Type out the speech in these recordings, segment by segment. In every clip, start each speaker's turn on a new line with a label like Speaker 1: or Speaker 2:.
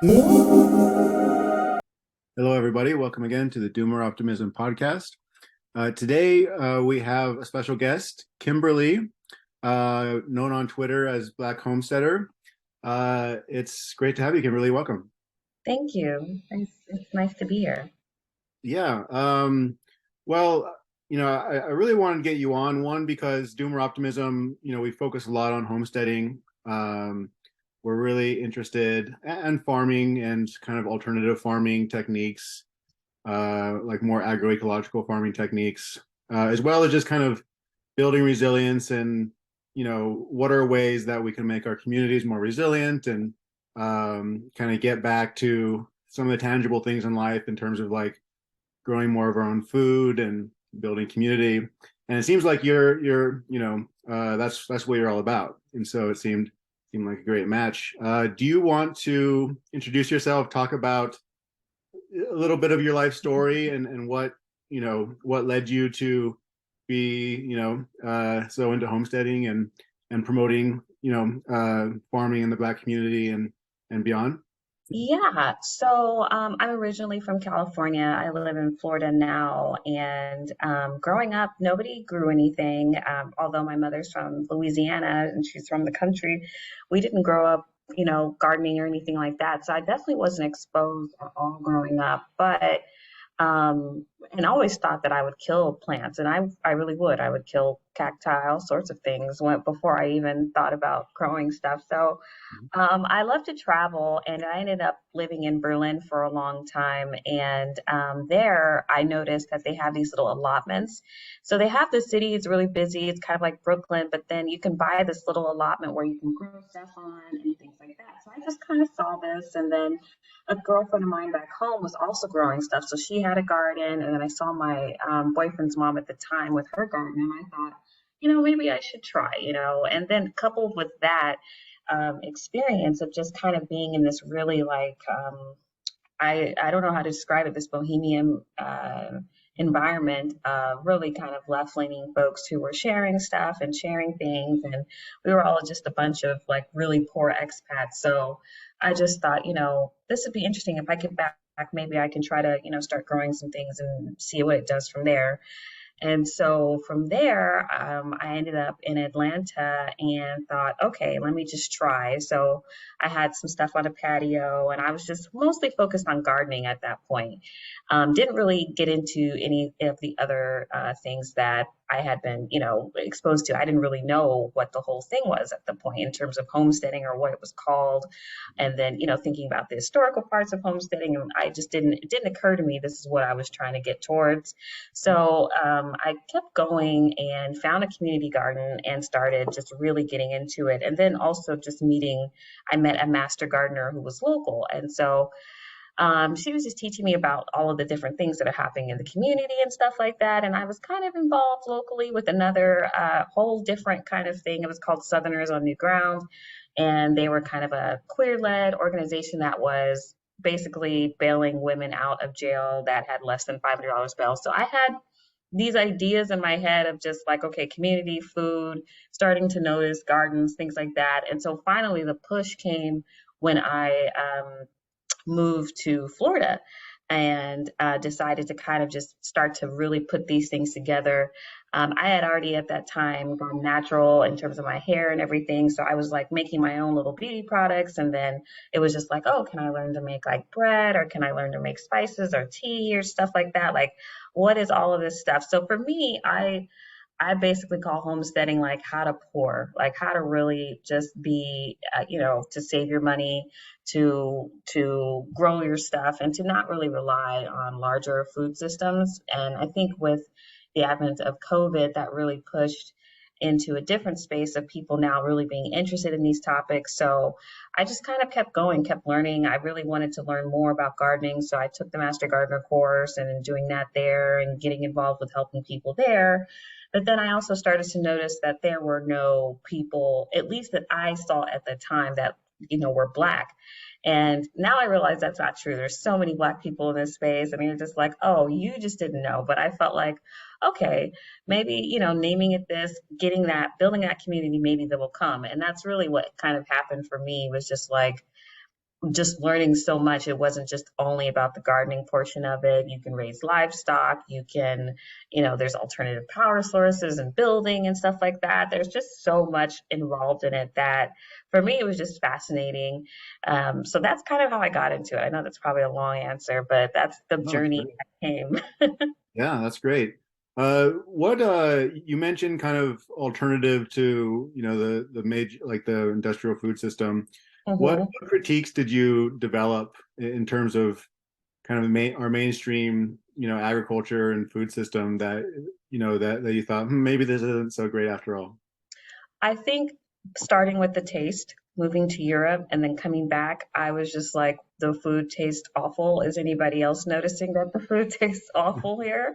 Speaker 1: Hello, everybody. Welcome again to the Doomer Optimism podcast. Today, we have a special guest, Kimberly, known on Twitter as Black Homesteader. It's great to have you, Kimberly. Welcome.
Speaker 2: Thank you. It's nice to be here.
Speaker 1: Yeah. Well, I really wanted to get you on one because Doomer Optimism, we focus a lot on homesteading. We're really interested and farming and kind of alternative farming techniques, like more agroecological farming techniques, as well as just kind of building resilience and, what are ways that we can make our communities more resilient and kind of get back to some of the tangible things in life in terms of like growing more of our own food and building community. And it seems like that's what you're all about. And so it seemed like a great match. Do you want to introduce yourself, talk about a little bit of your life story and what led you to be, so into homesteading and promoting, farming in the Black community and beyond?
Speaker 2: Yeah, so I'm originally from California. I live in Florida now, and growing up, nobody grew anything. Although my mother's from Louisiana and she's from the country, we didn't grow up, gardening or anything like that. So I definitely wasn't exposed at all growing up. But and I always thought that I would kill plants, and I really would. I would kill cacti, all sorts of things, before I even thought about growing stuff. So I love to travel, and I ended up living in Berlin for a long time. And there, I noticed that they have these little allotments. So they have the city; it's really busy. It's kind of like Brooklyn, but then you can buy this little allotment where you can grow stuff on and things like that. So I just kind of saw this, and then a girlfriend of mine back home was also growing stuff. So she had a garden, and then I saw my boyfriend's mom at the time with her garden, and I thought, maybe I should try, and then coupled with that experience of just kind of being in this really like I don't know how to describe it, this bohemian environment of really kind of left leaning folks who were sharing stuff and sharing things, and we were all just a bunch of like really poor expats. So I just thought, this would be interesting if I get back. Maybe I can try to, start growing some things and see what it does from there. And so from there, I ended up in Atlanta and thought, okay, let me just try. So I had some stuff on a patio, and I was just mostly focused on gardening at that point. Didn't really get into any of the other things that I had been, exposed to. I didn't really know what the whole thing was at the point in terms of homesteading or what it was called. And then, thinking about the historical parts of homesteading, and it didn't occur to me this is what I was trying to get towards. So I kept going and found a community garden and started just really getting into it. And then also just I met a master gardener who was local. And so she was just teaching me about all of the different things that are happening in the community and stuff like that. And I was kind of involved locally with another whole different kind of thing. It was called Southerners on New Ground. And they were kind of a queer led organization that was basically bailing women out of jail that had less than $500 bail. So I had these ideas in my head of just like, okay, community, food, starting to notice gardens, things like that. And so finally the push came when I moved to Florida and decided to kind of just start to really put these things together. I had already at that time gone natural in terms of my hair and everything. So I was like making my own little beauty products. And then it was just like, oh, can I learn to make like bread, or can I learn to make spices or tea or stuff like that? Like, what is all of this stuff? So for me, I basically call homesteading like how to pour, like how to really just be, to save your money, to grow your stuff, and to not really rely on larger food systems. And I think with the advent of COVID, that really pushed into a different space of people now really being interested in these topics. So I just kind of kept going, kept learning. I really wanted to learn more about gardening. So I took the Master Gardener course and doing that there and getting involved with helping people there. But then I also started to notice that there were no people, at least that I saw at the time, that were Black. And now I realize that's not true. There's so many Black people in this space. I mean, it's just like, oh, you just didn't know. But I felt like, okay, maybe, naming it this, getting that, building that community, maybe that will come. And that's really what kind of happened for me, was just like, just learning so much. It wasn't just only about the gardening portion of it. You can raise livestock, you can, there's alternative power sources and building and stuff like that. There's just so much involved in it that for me, it was just fascinating. So that's kind of how I got into it. I know that's probably a long answer, but that's the
Speaker 1: Oh, that's
Speaker 2: journey
Speaker 1: great.
Speaker 2: I came.
Speaker 1: Yeah, that's great. What you mentioned kind of alternative to, the major like the industrial food system.
Speaker 2: Mhm.
Speaker 1: What critiques did you develop in terms of kind of our mainstream, agriculture and food system that, that you thought, maybe this isn't so great after all?
Speaker 2: I think starting with the taste, moving to Europe and then coming back, I was just like, the food tastes awful. Is anybody else noticing that the food tastes awful here?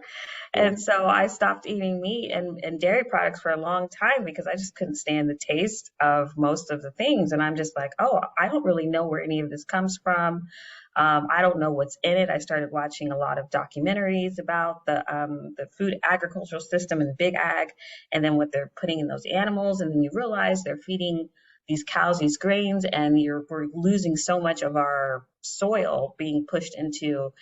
Speaker 1: Yeah.
Speaker 2: And so I stopped eating meat and dairy products for a long time because I just couldn't stand the taste of most of the things. And I'm just like, oh, I don't really know where any of this comes from. I don't know what's in it. I started watching a lot of documentaries about the food agricultural system and big ag, and then what they're putting in those animals, and then you realize they're feeding these cows these grains, and we're losing so much of our soil being pushed into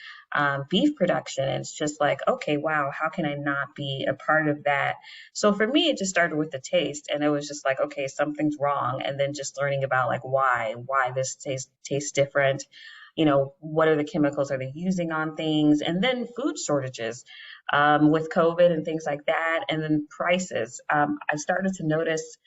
Speaker 2: beef production. And it's just like, okay, wow, how can I not be a part of that? So for me, it just started with the taste, and it was just like, okay, something's wrong, and then just learning about like why this tastes different. What are the chemicals are they using on things, and then food shortages with COVID and things like that, and then prices. I started to notice.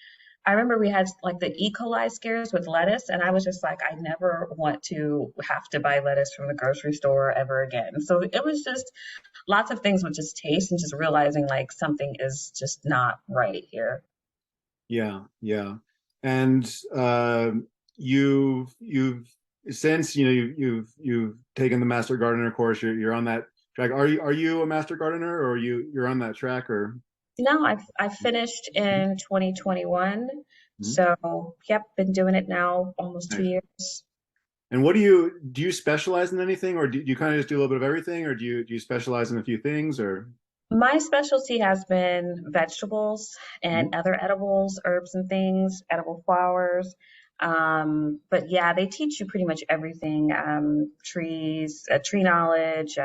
Speaker 2: I remember we had like the E. coli scares with lettuce, and I was just like, I never want to have to buy lettuce from the grocery store ever again. So it was just lots of things with just taste and just realizing like something is just not right here.
Speaker 1: Yeah, yeah. And you've since you've taken the master gardener course, you're on that track. Are you a master gardener, or you're on that track, or?
Speaker 2: No, I finished in 2021.
Speaker 1: Mhm.
Speaker 2: So, yep, been doing it now almost two
Speaker 1: Nice.
Speaker 2: years.
Speaker 1: And what do you specialize in anything, or do you kind of just do a little bit of everything, or do you specialize in a few things, or?
Speaker 2: My specialty has been vegetables and
Speaker 1: Mhm.
Speaker 2: other edibles, herbs and things, edible flowers. But yeah, they teach you pretty much everything, trees, tree knowledge,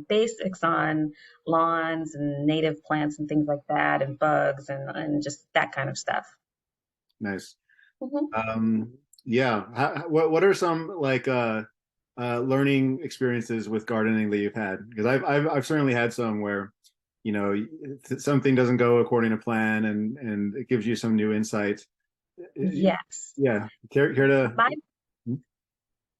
Speaker 2: basics on lawns and native plants and things like that, and bugs and just that kind of stuff.
Speaker 1: Nice.
Speaker 2: Mhm.
Speaker 1: Um, yeah. What are some like learning experiences with gardening that you've had? Because I've certainly had some where, something doesn't go according to plan, and it gives you some new insight.
Speaker 2: Yes.
Speaker 1: Yeah. Care to
Speaker 2: My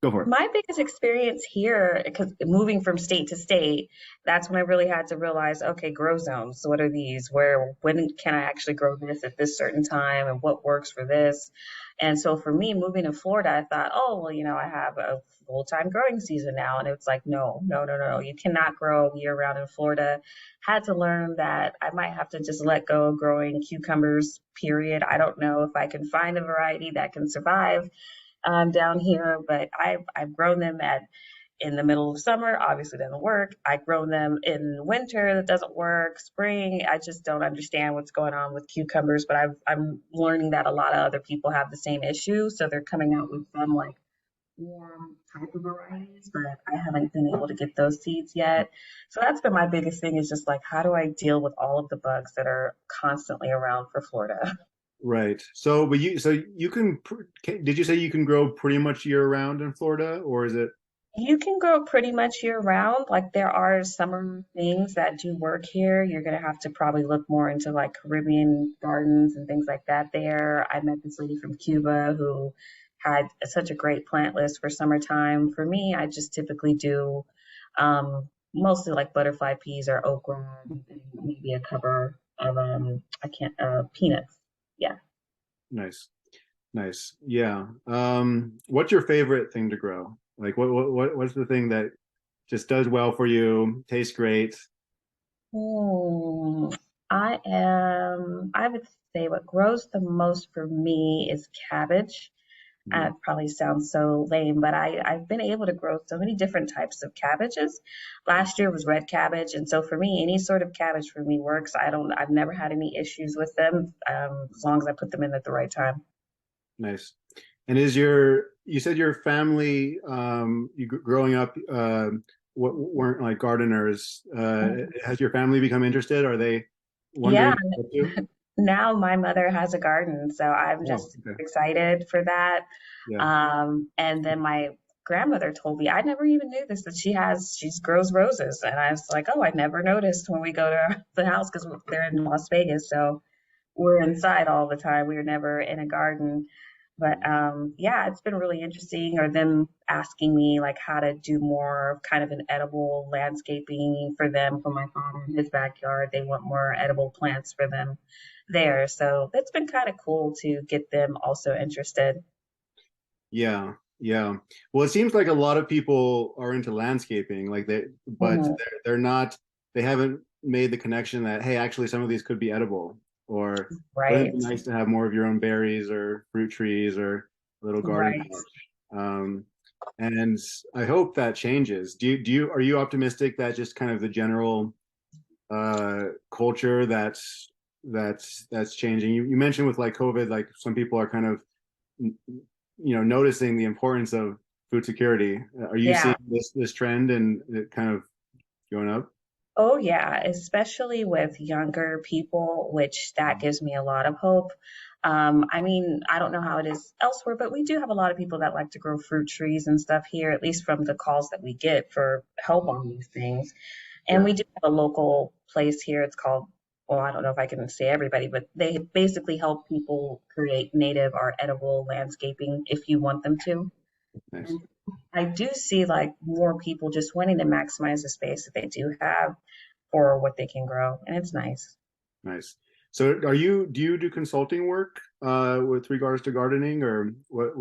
Speaker 1: go for it.
Speaker 2: My biggest experience here, because moving from state to state, that's when I really had to realize, okay, grow zones. What are these? When can I actually grow this at this certain time, and what works for this? And so for me, moving to Florida, I thought, oh, well, I have a full-time growing season now. And it's like, no, no, no, no, no. You cannot grow year round in Florida. Had to learn that I might have to just let go of growing cucumbers, period. I don't know if I can find a variety that can survive down here, but I've grown them at in the middle of summer. Obviously, doesn't work. I've grown them in winter. That doesn't work. Spring, I just don't understand what's going on with cucumbers. But I'm learning that a lot of other people have the same issue, so they're coming out with some like warm type of varieties, but I haven't been able to get those seeds yet. So that's been my biggest thing is just like, how do I deal with all of the bugs that are constantly around for Florida?
Speaker 1: Right. Did you say you can grow pretty much year round in Florida, or is it?
Speaker 2: You can grow pretty much year round. Like there are summer things that do work here. You're gonna have to probably look more into like Caribbean gardens and things like that there. I met this lady from Cuba who had such a great plant list for summertime. For me, I just typically do mostly like butterfly peas or okra and maybe a cover of I can't peanuts. Yeah.
Speaker 1: Nice. Nice. Yeah. What's your favorite thing to grow? Like what's the thing that just does well for you, tastes great?
Speaker 2: Hmm. I would say what grows the most for me is cabbage.
Speaker 1: Mhm.
Speaker 2: It probably sounds so lame, but I've been able to grow so many different types of cabbages. Last year was red cabbage, and so for me, any sort of cabbage for me works. I've never had any issues with them, as long as I put them in at the right time.
Speaker 1: Nice. And you said your family, growing up, weren't like gardeners. Has your family become interested? Are they
Speaker 2: Yeah,
Speaker 1: wondering what to?
Speaker 2: now my mother has a garden, so I'm
Speaker 1: Oh,
Speaker 2: just
Speaker 1: okay.
Speaker 2: excited for that.
Speaker 1: Yeah.
Speaker 2: And then my grandmother told me, I never even knew this, that she grows roses. And I was like, oh, I never noticed when we go to the house because they're in Las Vegas. So we're inside all the time. We were never in a garden. But yeah, it's been really interesting. Or them asking me like how to do more of kind of an edible landscaping for them, for my father in his backyard. They want more edible plants for them there. So it's been kind of cool to get them also interested.
Speaker 1: Yeah, yeah. Well, it seems like a lot of people are into landscaping, but
Speaker 2: Mhm.
Speaker 1: they're not. They haven't made the connection that hey, actually, some of these could be edible, or wouldn't it be
Speaker 2: Right,
Speaker 1: nice to have more of your own berries or fruit trees or a little garden
Speaker 2: right.
Speaker 1: patch? Um, and I hope that changes. Are you optimistic that just kind of the general culture that's changing? You mentioned with like COVID, like some people are kind of noticing the importance of food security. Are you seeing
Speaker 2: Yeah.
Speaker 1: this trend and it kind of going up?
Speaker 2: Oh, yeah, especially with younger people, which that gives me a lot of hope. I mean, I don't know how it is elsewhere, but we do have a lot of people that like to grow fruit trees and stuff here, at least from the calls that we get for help on these things. And
Speaker 1: Yeah,
Speaker 2: we do have a local place here. It's called, well, I don't know if I can say everybody, but they basically help people create native or edible landscaping if you want them to.
Speaker 1: nice,
Speaker 2: And I do see like more people just wanting to maximize the space that they do have for what they can grow, and it's nice.
Speaker 1: nice. So do you do consulting work with regards to gardening or what?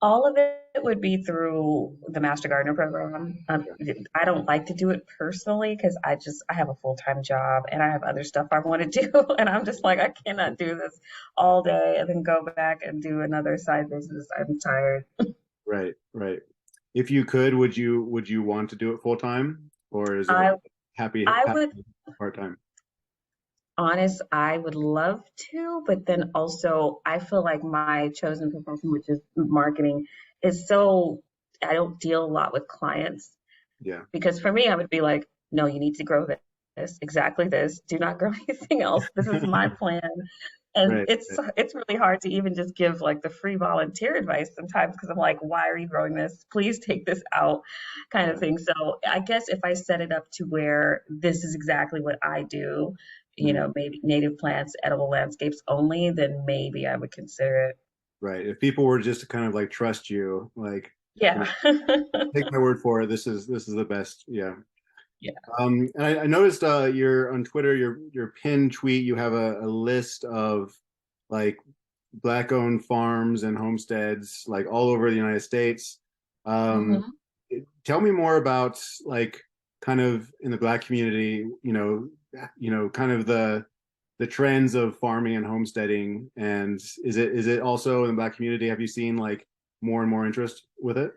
Speaker 2: All of it would be through the Master Gardener program. I don't like to do it personally because I have a full-time job and I have other stuff I want to do, and I'm just like I cannot do this all day and then go back and do another side business. I'm tired.
Speaker 1: Right, right. If you could, would you want to do it full time or is it
Speaker 2: I I
Speaker 1: happy
Speaker 2: would
Speaker 1: part time?
Speaker 2: honest, I would love to, but then also I feel like my chosen profession, which is marketing, is so I don't deal a lot with clients
Speaker 1: Yeah,
Speaker 2: because for me, I would be like, no, you need to grow this, exactly this. Do not grow anything else. This is my plan. And
Speaker 1: right, right.
Speaker 2: it's really hard to even just give like the free volunteer advice sometimes because I'm like, why are you growing this? Please take this out, kind of
Speaker 1: Yeah.
Speaker 2: thing. So I guess if I set it up to where this is exactly what I do,
Speaker 1: Mhm.
Speaker 2: maybe native plants, edible landscapes only, then maybe I would consider it.
Speaker 1: Right. If people were just to kind of like trust you, like, you know,
Speaker 2: Yeah.
Speaker 1: take my word for it, this is the best. Yeah.
Speaker 2: Yeah.
Speaker 1: And I noticed your on Twitter, your pinned tweet, you have a list of like black owned farms and homesteads like all over the United States. Um,
Speaker 2: Mhm.
Speaker 1: Tell me more about like kind of in the black community, kind of the trends of farming and homesteading. And is it also in the black community? Have you seen like more and more interest with it?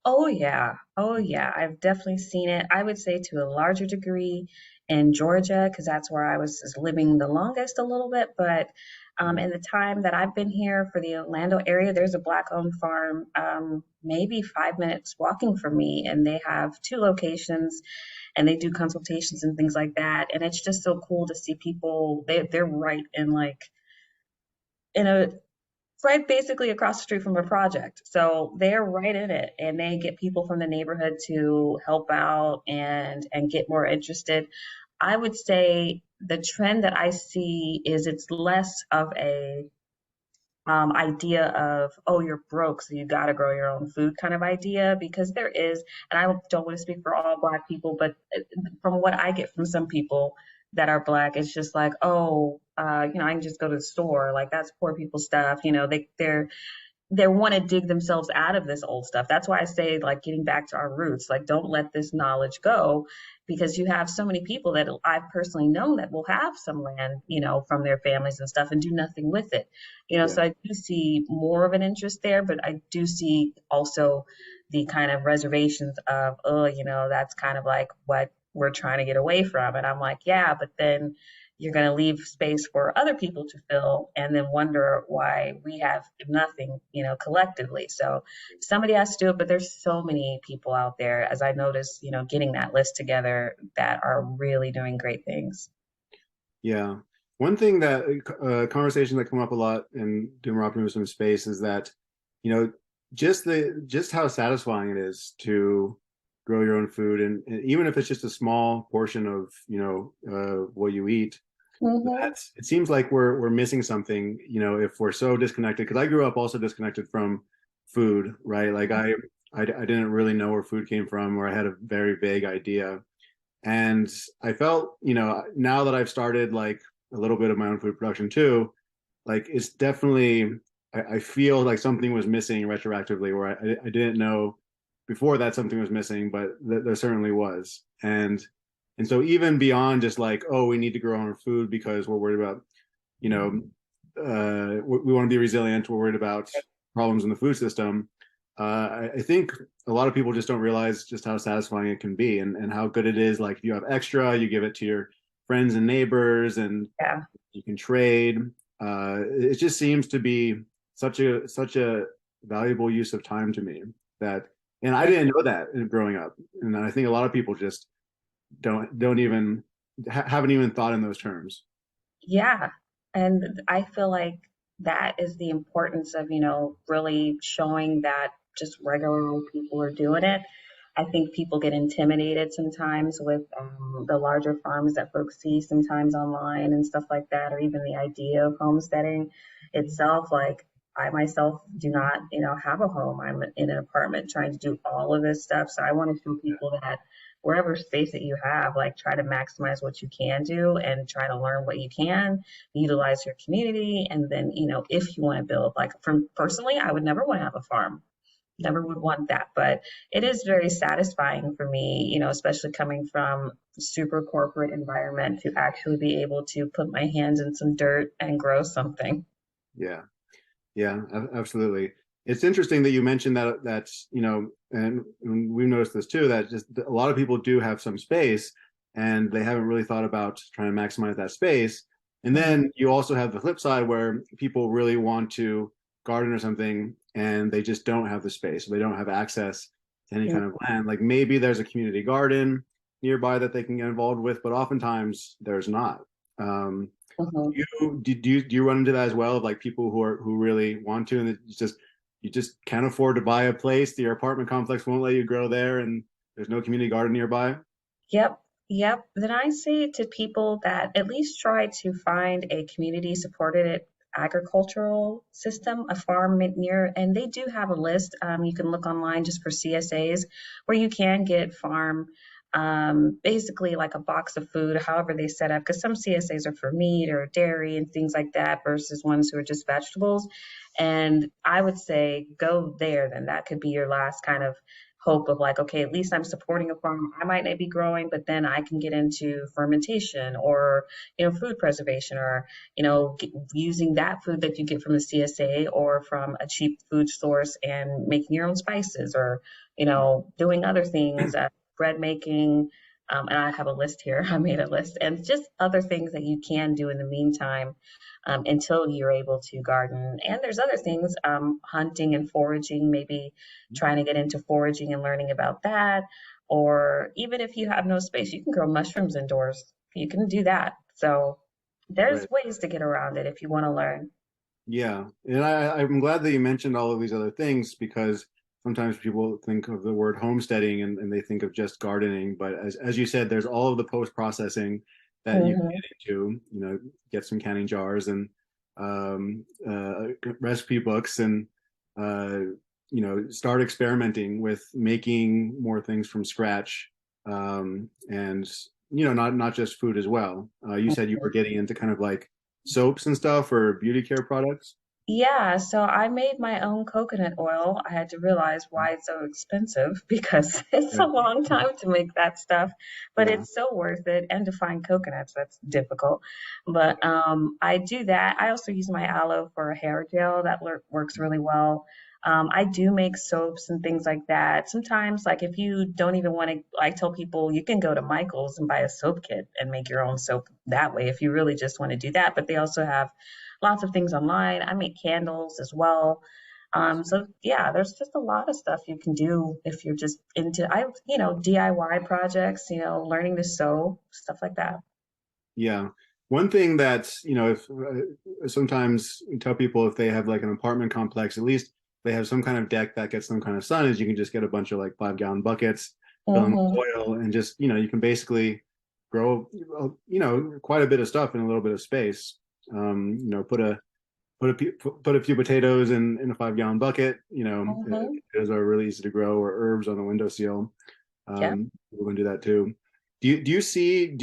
Speaker 2: Oh yeah. Oh yeah. I've definitely seen it. I would say to a larger degree in Georgia, because that's where I was living the longest a little bit. But in the time that I've been here for the Orlando area, there's a black-owned farm, maybe 5 minutes walking from me, and they have two locations, and they do consultations and things like that. And it's just so cool to see people. They're right in like in a right basically across the street from a project. So they're right in it and they get people from the neighborhood to help out and get more interested. I would say the trend that I see is it's less of a idea of, oh, you're broke, so you got to grow your own food kind of idea, because there is, and I don't want to speak for all Black people, but from what I get from some people that are Black, it's just like, oh, I can just go to the store. Like that's poor people stuff. They want to dig themselves out of this old stuff. That's why I say, like, getting back to our roots, like, don't let this knowledge go because you have so many people that I've personally known that will have some land, from their families and stuff and do nothing with it.
Speaker 1: Yeah.
Speaker 2: So I do see more of an interest there, but I do see also the kind of reservations of, oh, that's kind of like what we're trying to get away from. And I'm like, yeah, but then you're going to leave space for other people to fill and then wonder why we have nothing, collectively. So somebody has to do it, but there's so many people out there, as I noticed, getting that list together that are really doing great things.
Speaker 1: Yeah. One thing that conversation that come up a lot in doomer optimism space is that, you know, just how satisfying it is to grow your own food, and even if it's just a small portion of, what you eat,
Speaker 2: Hmm.
Speaker 1: that's it seems like we're missing something, if we're so disconnected. Because I grew up also disconnected from food, right? Like I didn't really know where food came from, or I had a very vague idea. And I felt, now that I've started like a little bit of my own food production too, like it's definitely, I feel like something was missing retroactively where I didn't know before that something was missing, but there certainly was. And so even beyond just like, oh, we need to grow our own food because we're worried about, you know, we want to be resilient, we're worried about problems in the food system. I think a lot of people just don't realize just how satisfying it can be, and how good it is. Like if you have extra, you give it to your friends and neighbors, and
Speaker 2: Yeah.
Speaker 1: you can trade. It just seems to be such a valuable use of time to me that, and I
Speaker 2: Yeah.
Speaker 1: didn't know that growing up, and I think a lot of people just don't even haven't even thought in those terms.
Speaker 2: Yeah. And I feel like that is the importance of, really showing that just regular old people are doing it. I think people get intimidated sometimes with the larger farms that folks see sometimes online and stuff like that, or even the idea of homesteading itself. Like, I myself do not, have a home. I'm in an apartment trying to do all of this stuff. So I want to show people that wherever space that you have, like try to maximize what you can do and try to learn what you can, utilize your community. And then, if you want to build, like from personally, I would never want to have a farm. Never would want that. But it is very satisfying for me, especially coming from super corporate environment to actually be able to put my hands in some dirt and grow something.
Speaker 1: Yeah. Yeah, absolutely. It's interesting that you mentioned that's, and we've noticed this too, that just a lot of people do have some space and they haven't really thought about trying to maximize that space. And
Speaker 2: Mhm.
Speaker 1: then you also have the flip side where people really want to garden or something and they just don't have the space. So they don't have access to any kind of land. Like maybe there's a community garden nearby that they can get involved with, but oftentimes there's not. Um,
Speaker 2: Mhm.
Speaker 1: do you run into that as well, of like people who really want to, and it's just you just can't afford to buy a place, your apartment complex won't let you grow there, and there's no community garden nearby?
Speaker 2: Yep, yep. Then I say to people that at least try to find a community supported agricultural system, a farm near, and they do have a list. You can look online just for CSAs where you can get farm, basically like a box of food, however they set up, because some CSAs are for meat or dairy and things like that versus ones who are just vegetables. And I would say go there, then that could be your last kind of hope of like, okay, at least I'm supporting a farm I might not be growing, but then I can get into fermentation or, food preservation or, using that food that you get from the CSA or from a cheap food source and making your own spices or, doing other things, bread making. And I have a list here. I made a list and just other things that you can do in the meantime until you're able to garden. And there's other things, hunting and foraging, maybe trying to get into foraging and learning about that. Or even if you have no space, you can grow mushrooms indoors. You can do that. So there's
Speaker 1: Right.
Speaker 2: ways to get around it if you want to learn.
Speaker 1: Yeah, and I'm glad that you mentioned all of these other things, because sometimes people think of the word homesteading and they think of just gardening, but as you said, there's all of the post processing that you can
Speaker 2: Hmm.
Speaker 1: get into. Get some canning jars and recipe books, and uh, start experimenting with making more things from scratch, and not just food as well. You said you were getting into kind of like soaps and stuff, or beauty care products.
Speaker 2: Yeah, so I made my own coconut oil. I had to realize why it's so expensive because it's
Speaker 1: Yeah,
Speaker 2: a long time to make that stuff, but
Speaker 1: yeah,
Speaker 2: it's so worth it. And to find coconuts, that's difficult. But I do that. I also use my aloe for a hair gel that works really well. I do make soaps and things like that. Sometimes, like if you don't even want to, I tell people you can go to Michael's and buy a soap kit and make your own soap that way if you really just want to do that. But they also have lots of things online. I make candles as well. So yeah, there's just a lot of stuff you can do if you're just into, DIY projects, learning to sew, stuff like that.
Speaker 1: Yeah. One thing that's, if sometimes you tell people if they have like an apartment complex, at least they have some kind of deck that gets some kind of sun, is you can just get a bunch of like 5 gallon buckets, fill them
Speaker 2: Mm-hmm.
Speaker 1: with oil, and just, you can basically grow, quite a bit of stuff in a little bit of space. Put a few potatoes in a 5 gallon bucket.
Speaker 2: Mm-hmm.
Speaker 1: Those are really easy to grow, or herbs on the windowsill.
Speaker 2: Yeah.
Speaker 1: We're going to do that too. Do you see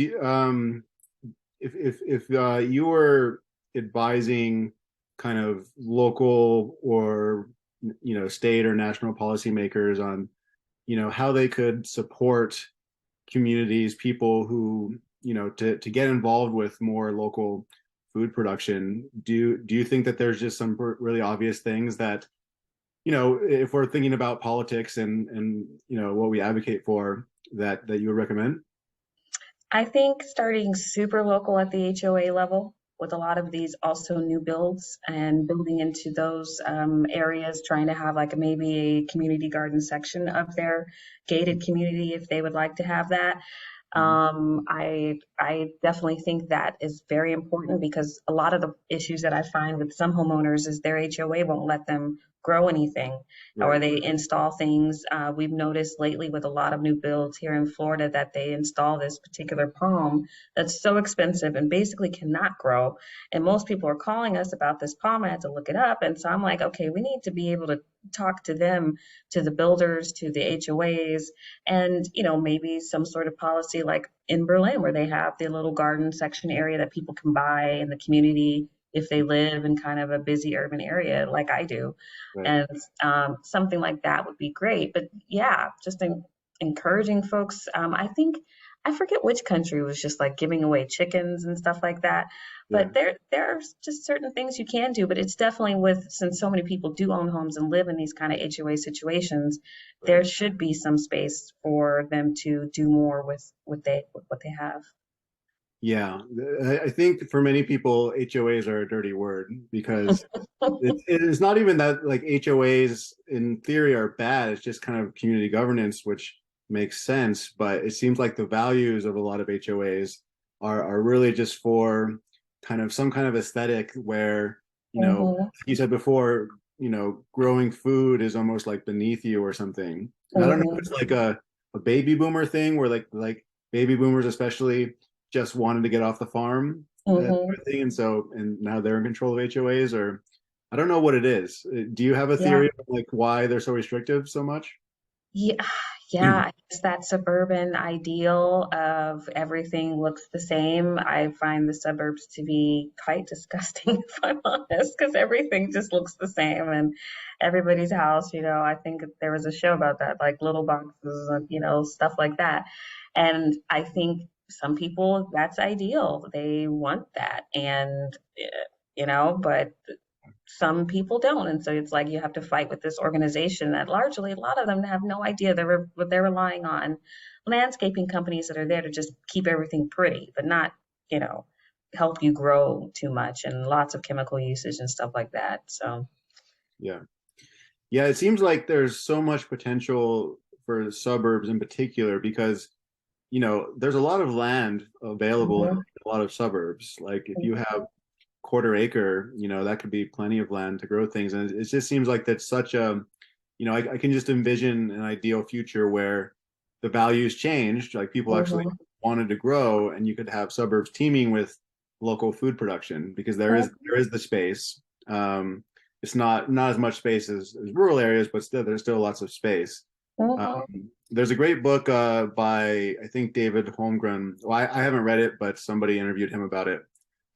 Speaker 1: if you were advising kind of local or state or national policymakers on how they could support communities, people who to get involved with more local food production, do you think that there's just some really obvious things that if we're thinking about politics and what we advocate for, that you would recommend?
Speaker 2: I think starting super local at the HOA level with a lot of these also new builds and building into those areas, trying to have like maybe a community garden section of their gated community if they would like to have that. I definitely think that is very important because a lot of the issues that I find with some homeowners is their HOA won't let them grow anything or
Speaker 1: Right.
Speaker 2: they install things. We've noticed lately with a lot of new builds here in Florida that they install this particular palm that's so expensive and basically cannot grow. And most people are calling us about this palm. I had to look it up. And so I'm like, okay, we need to be able to talk to them, to the builders, to the HOAs, and maybe some sort of policy like in Berlin where they have the little garden section area that people can buy in the community if they live in kind of a busy urban area like I do.
Speaker 1: Right.
Speaker 2: And something like that would be great. But yeah, just encouraging folks. I think I forget which country was just like giving away chickens and stuff like that.
Speaker 1: Yeah.
Speaker 2: But there are just certain things you can do. But it's definitely with since so many people do own homes and live in these kind of HOA situations,
Speaker 1: Right.
Speaker 2: there should be some space for them to do more with what they have.
Speaker 1: Yeah, I think for many people, HOAs are a dirty word because it's not even that like HOAs in theory are bad. It's just kind of community governance, which makes sense. But it seems like the values of a lot of HOAs are really just for kind of some kind of aesthetic where,
Speaker 2: Hmm.
Speaker 1: you said before, growing food is almost like beneath you or something. And I don't know if
Speaker 2: Hmm.
Speaker 1: it's like a baby boomer thing where like baby boomers especially just wanted to get off the farm, that
Speaker 2: Hmm.
Speaker 1: sort of thing, and now they're in control of HOAs, or I don't know what it is. Do you have a
Speaker 2: Yeah.
Speaker 1: theory of like why they're so restrictive so much?
Speaker 2: Yeah, yeah, I guess that suburban ideal of everything looks the same. I find the suburbs to be quite disgusting, if I'm honest, because everything just looks the same and everybody's house, I think there was a show about that, like little boxes and, stuff like that. And I think some people, that's ideal. They want that. And, but some people don't. And so it's like you have to fight with this organization that largely a lot of them have no idea they're relying on landscaping companies that are there to just keep everything pretty, but not, you know, help you grow too much and lots of chemical usage and stuff like that. So,
Speaker 1: Yeah. Yeah, it seems like there's so much potential for the suburbs in particular because, there's a lot of land available in
Speaker 2: mhm,
Speaker 1: a lot of suburbs. Like if you have quarter acre, that could be plenty of land to grow things. And it just seems like that's such a, I can just envision an ideal future where the values changed, like people actually
Speaker 2: mhm,
Speaker 1: wanted to grow, and you could have suburbs teeming with local food production because there is the space. It's not as much space as rural areas, but still there's still lots of space.
Speaker 2: mhm,
Speaker 1: There's a great book by I think David Holmgren. Well, I haven't read it, but somebody interviewed him about it.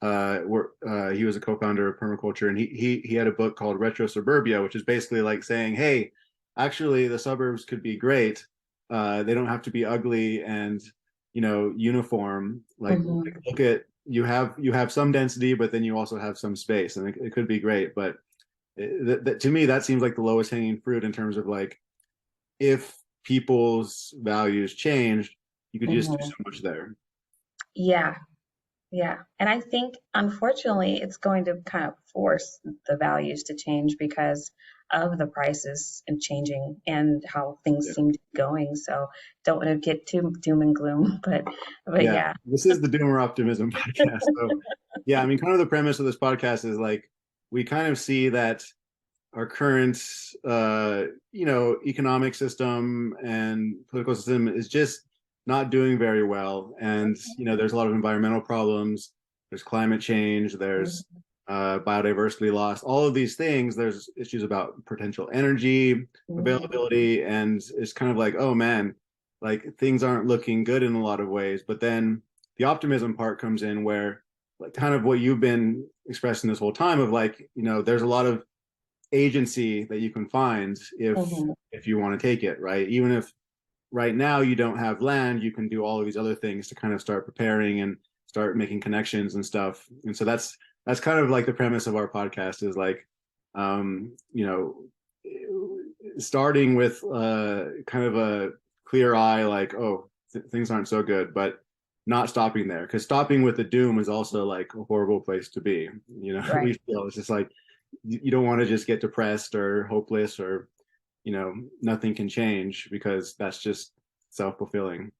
Speaker 1: He was a co-founder of permaculture, and he had a book called Retro Suburbia, which is basically like saying, hey, actually the suburbs could be great. They don't have to be ugly and uniform. Like
Speaker 2: mhm.
Speaker 1: look at you have some density, but then you also have some space, and it could be great. But To me, that seems like the lowest hanging fruit in terms of like, if people's values changed, you could just do so
Speaker 2: Hmm.
Speaker 1: much there.
Speaker 2: Yeah, yeah. And I think, unfortunately, it's going to kind of force the values to change because of the prices and changing and how things
Speaker 1: Yeah.
Speaker 2: seem to be going. So don't want to get too doom and gloom, but
Speaker 1: Yeah.
Speaker 2: yeah.
Speaker 1: This is the Doomer Optimism podcast. So, yeah, I mean, kind of the premise of this podcast is like, we kind of see that our current, economic system and political system is just not doing very well. And, there's a lot of environmental problems, there's climate change, there's biodiversity loss, all of these things. There's issues about potential energy
Speaker 2: Mhm.
Speaker 1: availability. And it's kind of like, oh man, like things aren't looking good in a lot of ways. But then the optimism part comes in where, like, kind of what you've been expressing this whole time of like, there's a lot of agency that you can find
Speaker 2: Mhm.
Speaker 1: if you want to take it, right? Even if right now you don't have land, you can do all of these other things to kind of start preparing and start making connections and stuff. And so that's kind of like the premise of our podcast is like, um, you know, starting with kind of a clear eye, like, oh, things aren't so good, but not stopping there, because stopping with the doom is also like a horrible place to be.
Speaker 2: Right.
Speaker 1: We feel it's just like you don't want to just get depressed or hopeless or nothing can change, because that's just self-fulfilling.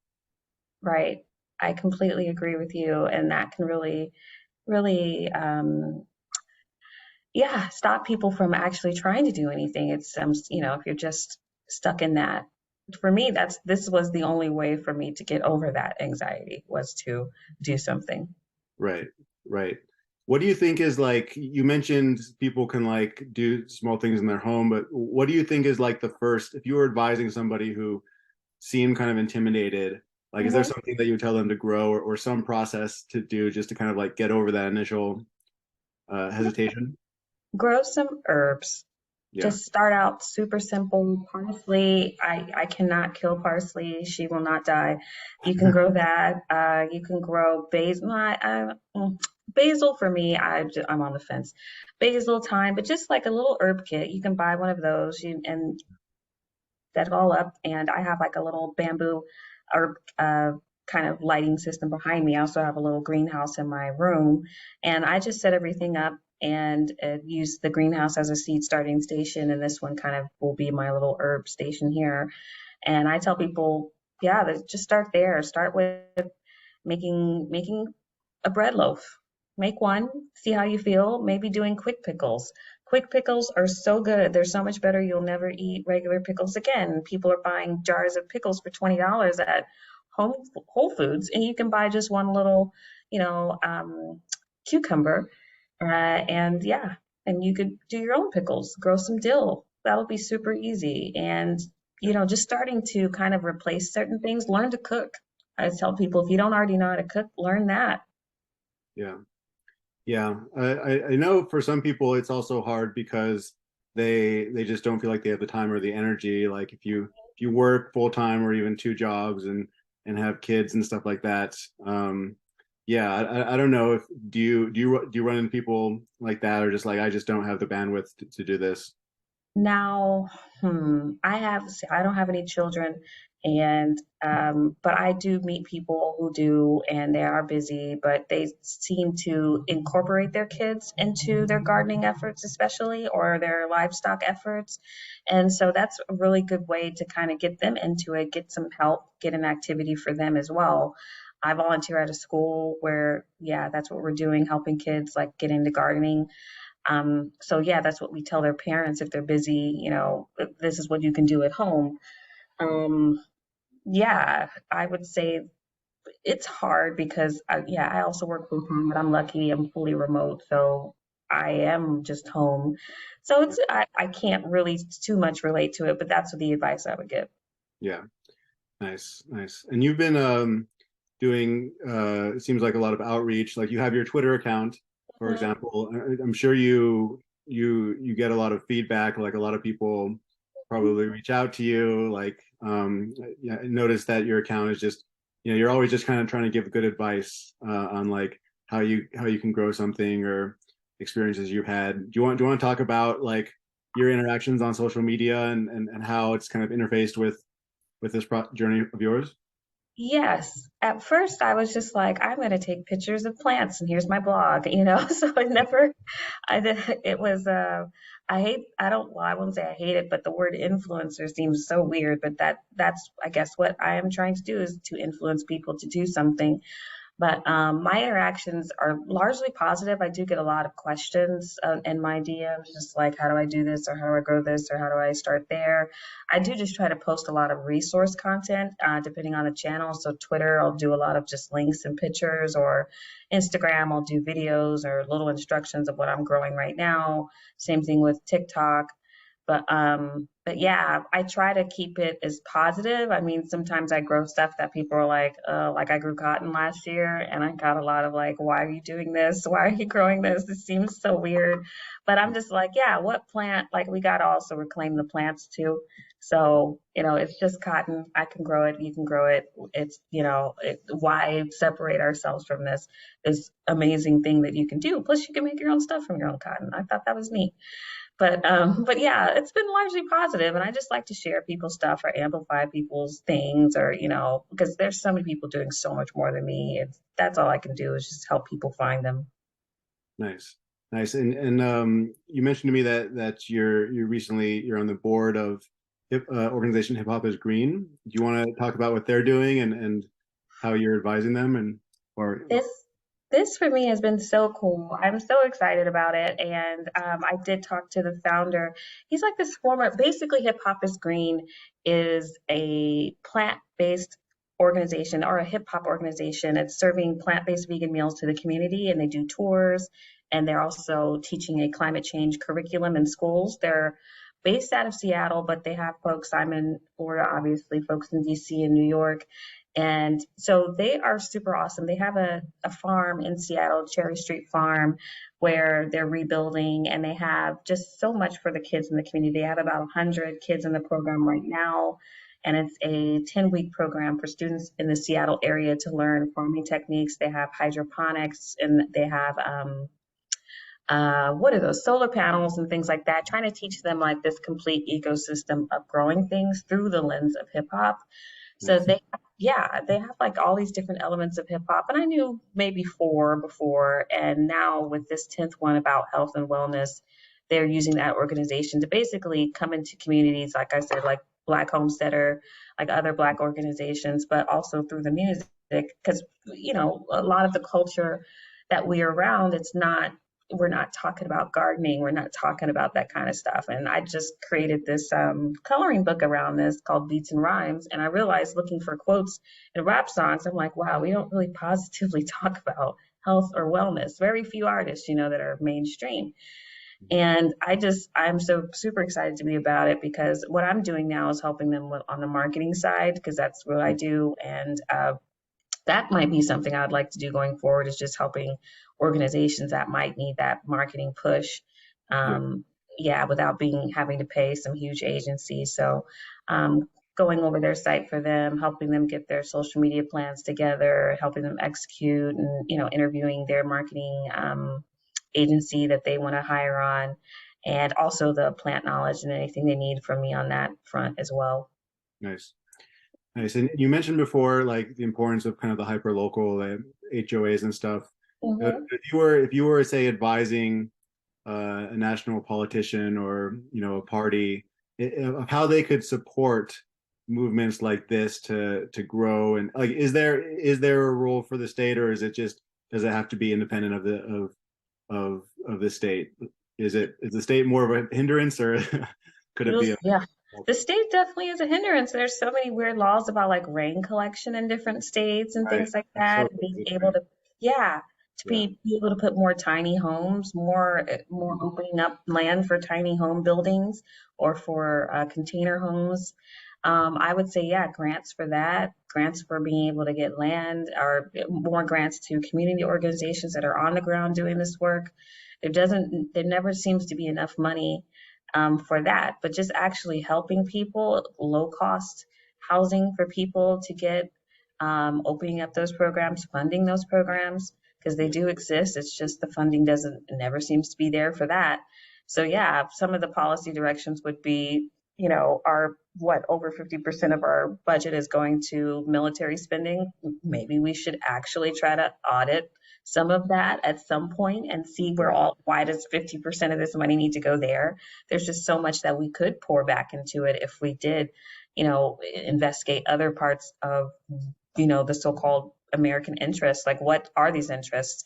Speaker 2: Right. I completely agree with you. And that can really, really, yeah, stop people from actually trying to do anything. It's, if you're just stuck in that. For me, this was the only way for me to get over that anxiety was to do something.
Speaker 1: Right, right. What do you think is like, you mentioned people can like do small things in their home, but what do you think is like the first, if you were advising somebody who seemed kind of intimidated, like, is there
Speaker 2: Mhm.
Speaker 1: something that you would tell them to grow, or some process to do just to kind of like get over that initial hesitation?
Speaker 2: Grow some herbs.
Speaker 1: Yeah.
Speaker 2: Just start out super simple. Parsley, I cannot kill parsley. She will not die. You can grow that. You can grow basil. Basil for me, I'm on the fence. Basil, thyme, but just like a little herb kit. You can buy one of those and set it all up. And I have like a little bamboo herb kind of lighting system behind me. I also have a little greenhouse in my room, and I just set everything up and use the greenhouse as a seed starting station. And this one kind of will be my little herb station here. And I tell people, yeah, just start there. Start with making a bread loaf. Make one, see how you feel. Maybe doing quick pickles. Quick pickles are so good. They're so much better. You'll never eat regular pickles again. People are buying jars of pickles for $20 at home Whole Foods, and you can buy just one little, you know, cucumber, and yeah, and you could do your own pickles. Grow some dill. That'll be super easy. And just starting to kind of replace certain things. Learn to cook. I tell people if you don't already know how to cook, learn that.
Speaker 1: Yeah. Yeah, I know for some people it's also hard because they just don't feel like they have the time or the energy. Like if you work full time or even two jobs and have kids and stuff like that. Yeah, I don't know if do you run into people like that, or just like, I just don't have the bandwidth to do this.
Speaker 2: Now, I don't have any children, and but I do meet people who do, and they are busy, but they seem to incorporate their kids into their gardening efforts, especially, or their livestock efforts. And so that's a really good way to kind of get them into it, get some help, get an activity for them as well. I volunteer at a school where, yeah, that's what we're doing, helping kids like get into gardening. So yeah, that's what we tell their parents if they're busy, this is what you can do at home. Um, yeah, I would say it's hard because I also work full time, but I'm lucky I'm fully remote. So I am just home. So I can't really too much relate to it, but that's the advice I would give.
Speaker 1: Yeah, nice, nice. And you've been doing it seems like a lot of outreach. Like, you have your Twitter account, for
Speaker 2: Mhm.
Speaker 1: example. I'm sure you get a lot of feedback. Like, a lot of people probably reach out to you. Like, yeah, I notice that your account is just, you're always just kind of trying to give good advice on like how you can grow something, or experiences you've had. Do you want to talk about like your interactions on social media and how it's kind of interfaced with this journey of yours?
Speaker 2: Yes. At first, I was just like, I'm going to take pictures of plants and here's my blog, you know? So I never, I did, it was, I don't, well, I wouldn't say I hate it, but the word influencer seems so weird. But that's, I guess, what I am trying to do is to influence people to do something. But my interactions are largely positive. I do get a lot of questions in my DMs, just like, how do I do this, or how do I grow this, or how do I start there? I do just try to post a lot of resource content, depending on the channel. So Twitter, I'll do a lot of just links and pictures, or Instagram, I'll do videos or little instructions of what I'm growing right now. Same thing with TikTok. But yeah, I try to keep it as positive. I mean, sometimes I grow stuff that people are like I grew cotton last year and I got a lot of like, why are you doing this? Why are you growing this? This seems so weird. But I'm just like, yeah, what plant? Like we got to also reclaim the plants too. So, it's just cotton. I can grow it. You can grow it. Why separate ourselves from this amazing thing that you can do? Plus, you can make your own stuff from your own cotton. I thought that was neat. But yeah, it's been largely positive, and I just like to share people's stuff or amplify people's things, or because there's so many people doing so much more than me. That's all I can do is just help people find them.
Speaker 1: Nice, nice. And you mentioned to me that you're on the board of organization Hip Hop is Green. Do you want to talk about what they're doing and how you're advising them and or
Speaker 2: This this for me has been so cool. I'm so excited about it, and I did talk to the founder. He's like this former, basically, Hip Hop is Green is a plant-based organization or a hip hop organization. It's serving plant-based vegan meals to the community, and they do tours, and they're also teaching a climate change curriculum in schools. They're based out of Seattle, but they have folks. I'm in Florida, obviously, folks in DC and New York. And so they are super awesome. They have a farm in Seattle, Cherry Street Farm, where they're rebuilding, and they have just so much for the kids in the community. They have about 100 kids in the program right now, and it's a 10-week program for students in the Seattle area to learn farming techniques. They have hydroponics, and they have what are those, solar panels and things like that, trying to teach them like this complete ecosystem of growing things through the lens of hip hop. So
Speaker 1: nice.
Speaker 2: they have like all these different elements of hip hop, and I knew maybe four before, and now with this 10th one about health and wellness, they're using that organization to basically come into communities, like I said, like Black Homesteader, like other Black organizations, but also through the music, because a lot of the culture that we're around, we're not talking about gardening. We're not talking about that kind of stuff. And I just created this coloring book around this called Beats and Rhymes. And I realized looking for quotes in rap songs, I'm like, wow, we don't really positively talk about health or wellness. Very few artists, that are mainstream. And I'm so super excited to be about it because what I'm doing now is helping them on the marketing side because that's what I do. And that might be something I'd like to do going forward is just helping organizations that might need that marketing push.
Speaker 1: Yeah,
Speaker 2: Um, yeah, without having to pay some huge agency. So going over their site for them, helping them get their social media plans together, helping them execute and, interviewing their marketing agency that they want to hire on, and also the plant knowledge and anything they need from me on that front as well.
Speaker 1: nice. Nice. And you mentioned before, like the importance of kind of the hyper local HOAs and stuff.
Speaker 2: Mhm.
Speaker 1: If you were, say, advising a national politician or a party of how they could support movements like this to grow, and like, is there a role for the state, or does it have to be independent of the state? Is the state more of a hindrance, or could it be a
Speaker 2: Yeah. The state definitely is a hindrance. There's so many weird laws about like rain collection in different states and
Speaker 1: right?
Speaker 2: things like
Speaker 1: That's so
Speaker 2: that. Being
Speaker 1: crazy to
Speaker 2: able
Speaker 1: me.
Speaker 2: to, yeah, to
Speaker 1: Yeah.
Speaker 2: be able to put more tiny homes, more opening up land for tiny home buildings or for container homes. I would say, yeah, grants for that, grants for being able to get land, or more grants to community organizations that are on the ground doing this work. There never seems to be enough money for that, but just actually helping people, low cost housing for people to get, opening up those programs, funding those programs, because they do exist. It's just the funding doesn't never seems to be there for that. So yeah, some of the policy directions would be, our what over 50% of our budget is going to military spending. Maybe we should actually try to audit some of that at some point and see why does 50% of this money need to go there? There's just so much that we could pour back into it if we did, investigate other parts of, the so-called American interests. Like, what are these interests?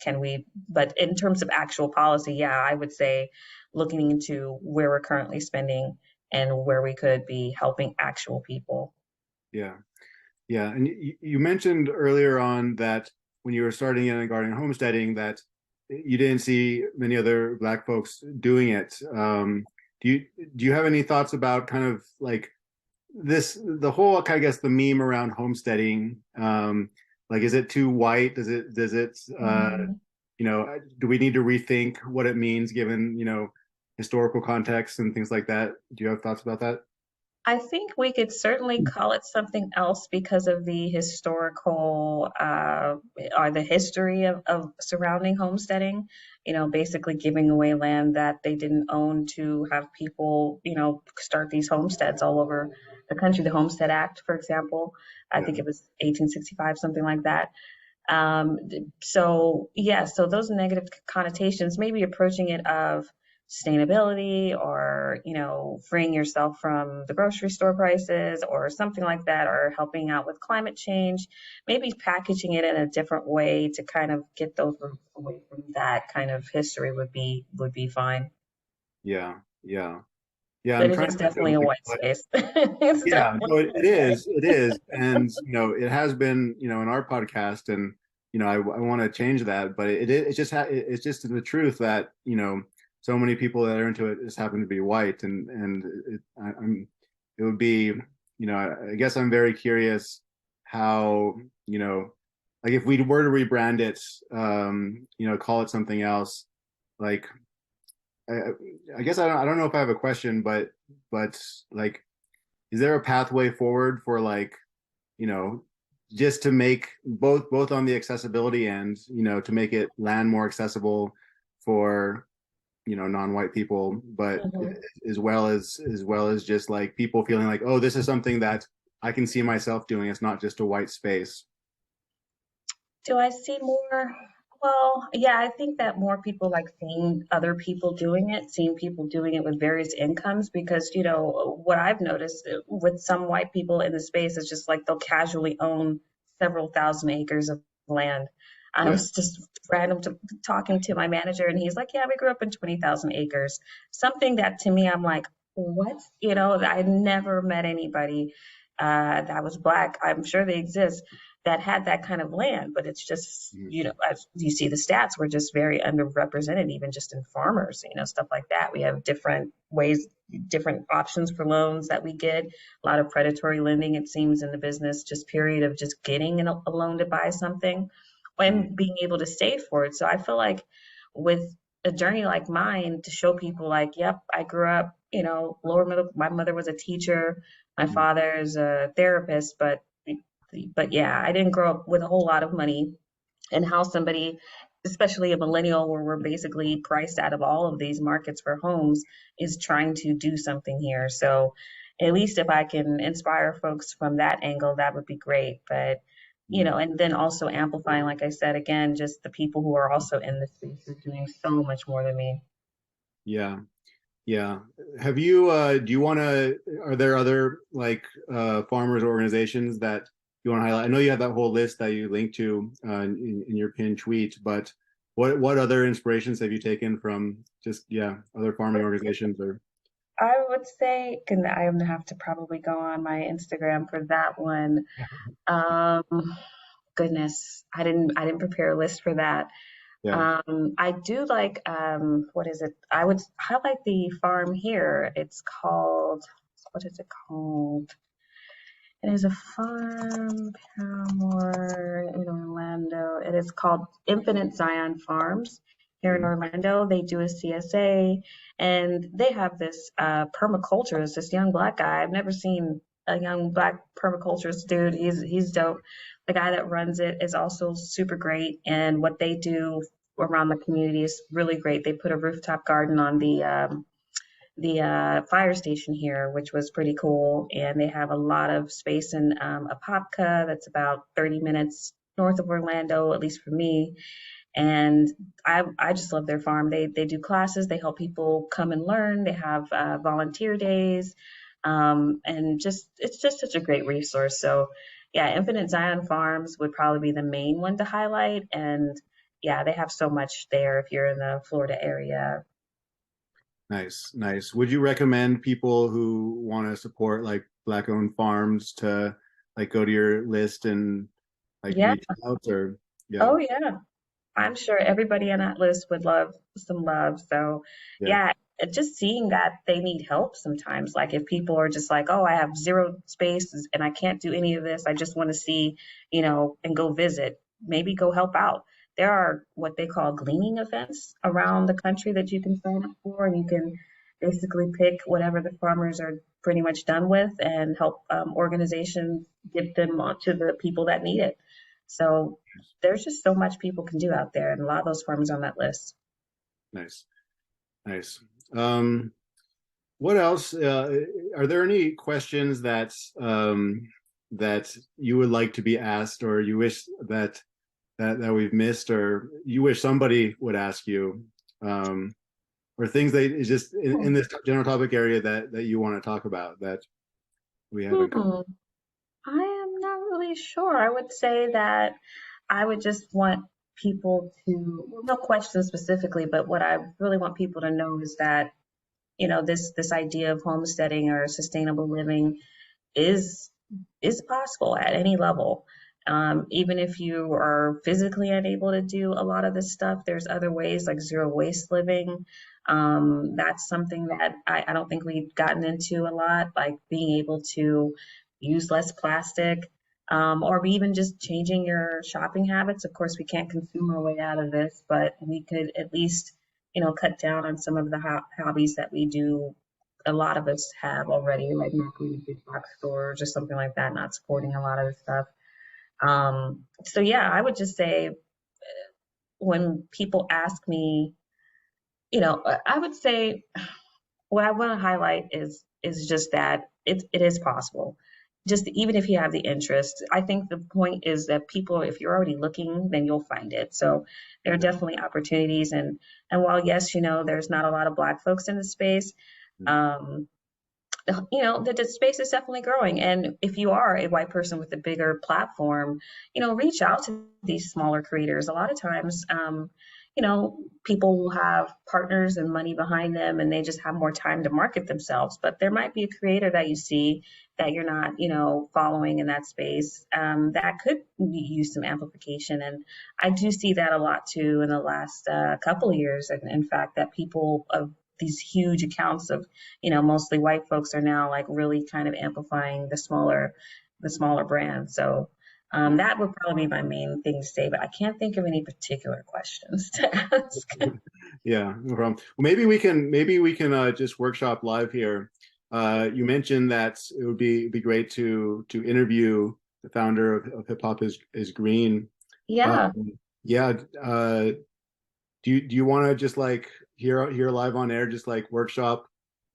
Speaker 2: But in terms of actual policy, yeah, I would say looking into where we're currently spending and where we could be helping actual people.
Speaker 1: Yeah. Yeah. And you mentioned earlier on that when you were starting in regarding homesteading, that you didn't see many other Black folks doing it. Do you have any thoughts about kind of like the whole, I guess, the meme around homesteading? Like, is it too white?
Speaker 2: Mhm.
Speaker 1: Do we need to rethink what it means given, historical context and things like that? Do you have thoughts about that?
Speaker 2: I think we could certainly call it something else because of the historical or the history of surrounding homesteading, basically giving away land that they didn't own to have people, start these homesteads all over the country. The Homestead Act, for example, I
Speaker 1: Yeah.
Speaker 2: think it was 1865, something like that. Um, so yeah, so those negative connotations, maybe approaching it of sustainability or, freeing yourself from the grocery store prices or something like that, or helping out with climate change, maybe packaging it in a different way to kind of get those away from that kind of history would be fine.
Speaker 1: Yeah. Yeah. Yeah.
Speaker 2: But
Speaker 1: I'm
Speaker 2: it
Speaker 1: trying
Speaker 2: is
Speaker 1: to think
Speaker 2: definitely
Speaker 1: of
Speaker 2: a
Speaker 1: like
Speaker 2: white
Speaker 1: what.
Speaker 2: space. It's
Speaker 1: Yeah,
Speaker 2: definitely
Speaker 1: no,
Speaker 2: a
Speaker 1: it
Speaker 2: white space.
Speaker 1: is. It is. And, it has been, in our podcast, and, I want to change that, but it's just the truth that, so many people that are into it just happen to be white. And it would be, I guess I'm very curious how, like if we were to rebrand it, call it something else, like, I, I guess I don't know if I have a question, but like, is there a pathway forward for like, you know just to make both on the accessibility end, to make it land more accessible for, non-white people, but
Speaker 2: Mhm.
Speaker 1: as well as just like people feeling like, oh, this is something that I can see myself doing, it's not just a white space.
Speaker 2: Do I see more? Well, yeah, I think that more people like seeing other people doing it, seeing people doing it with various incomes, because, what I've noticed with some white people in the space is just like they'll casually own several thousand acres of land. I
Speaker 1: Yeah.
Speaker 2: was just talking to my manager, and he's like, "Yeah, we grew up in 20,000 acres." Something that to me, I'm like, "What?" I never met anybody that was Black. I'm sure they exist that had that kind of land, but it's just,
Speaker 1: Mhm.
Speaker 2: as you see the stats, we're just very underrepresented, even just in farmers, stuff like that. We have different ways, different options for loans that we get, a lot of predatory lending, it seems, in the business, just period of just getting a loan to buy something
Speaker 1: Mhm.
Speaker 2: and being able to save for it. So I feel like with a journey like mine to show people like, yep, I grew up, lower middle, my mother was a teacher, my
Speaker 1: Mhm.
Speaker 2: father's a therapist, but yeah, I didn't grow up with a whole lot of money, and how somebody, especially a millennial, where we're basically priced out of all of these markets for homes, is trying to do something here. So at least if I can inspire folks from that angle, that would be great. But
Speaker 1: Mhm.
Speaker 2: and then also amplifying, like I said, again, just the people who are also in the space are doing so much more than me.
Speaker 1: Yeah. Yeah. Have you do you want to Are there other like farmers organizations that you want to highlight? I know you have that whole list that you linked to in your pinned tweet, but what other inspirations have you taken from just, yeah, other farming organizations or.
Speaker 2: I would say, and I am gonna have to probably go on my Instagram for that one. Um, Goodness, I didn't prepare a list for that.
Speaker 1: Yeah.
Speaker 2: I do like, what is it? I would highlight the farm here. It's called, what is it called? It is a farm, Paramore in Orlando. It is called Infinite Zion Farms here in
Speaker 1: Mhm.
Speaker 2: Orlando. They do a CSA, and they have this permaculture. It's this young Black guy. I've never seen. a young black permaculturist dude. He's dope. The guy that runs it is also super great, and what they do around the community is really great. They put a rooftop garden on the fire station here, which was pretty cool. And they have a lot of space in Apopka, that's about 30 minutes north of Orlando, at least for me. And I just love their farm. They do classes, they help people come and learn. They have volunteer days, and just it's just such a great resource. So yeah, Infinite Zion Farms would probably be the main one to highlight. And yeah, they have so much there if you're in the Florida area.
Speaker 1: Nice, nice. Would you recommend people who want to support like black-owned farms to like go to your list and like
Speaker 2: Yeah.
Speaker 1: reach out or yeah,
Speaker 2: Oh yeah. I'm sure everybody on that list would love some love. So,
Speaker 1: yeah,
Speaker 2: yeah, just seeing that they need help sometimes. Like if people are just like, oh, I have zero space and I can't do any of this, I just want to see, and go visit, maybe go help out. There are what they call gleaning events around the country that you can sign up for, and you can basically pick whatever the farmers are pretty much done with and help organizations get them to the people that need it. So there's just so much people can do out there, and a lot of those farmers on that list.
Speaker 1: nice, nice. Um, what else? Are there any questions that you would like to be asked, or you wish that we've missed, or you wish somebody would ask you, or things that is just in this general topic area that you want to talk about that we haven't covered?
Speaker 2: Hmm. I am not really sure. I would say that I would just want people to, well, no questions specifically, but what I really want people to know is that, this idea of homesteading or sustainable living is is possible at any level. Even if you are physically unable to do a lot of this stuff, there's other ways like zero waste living. That's something that I don't think we've gotten into a lot, like being able to use less plastic, or even just changing your shopping habits. Of course, we can't consume our way out of this, but we could at least, cut down on some of the hobbies that we do, a lot of us have already, like not going to big box stores or something like that, not supporting a lot of the stuff. So yeah, I would just say when people ask me, I would say what I want to highlight is just that it is possible. Just even if you have the interest, I think the point is that people, if you're already looking, then you'll find it. So there are
Speaker 1: Yeah.
Speaker 2: definitely opportunities, and while yes, there's not a lot of Black folks in the space. Um, the space is definitely growing. And if you are a white person with a bigger platform, reach out to these smaller creators. A lot of times, people will have partners and money behind them and they just have more time to market themselves. But there might be a creator that you see that you're not, following in that space, that could use some amplification. And I do see that a lot too in the last couple of years. And in fact, that people of these huge accounts of, mostly white folks are now like really kind of amplifying the smaller brands. So that would probably be my main thing to say, but I can't think of any particular questions to ask.
Speaker 1: Yeah, no problem. Well, maybe we can just workshop live here. You mentioned that it would be great to interview the founder of Hip Hop is Green.
Speaker 2: Yeah.
Speaker 1: Um, yeah, do you want to just like here live on air, just like workshop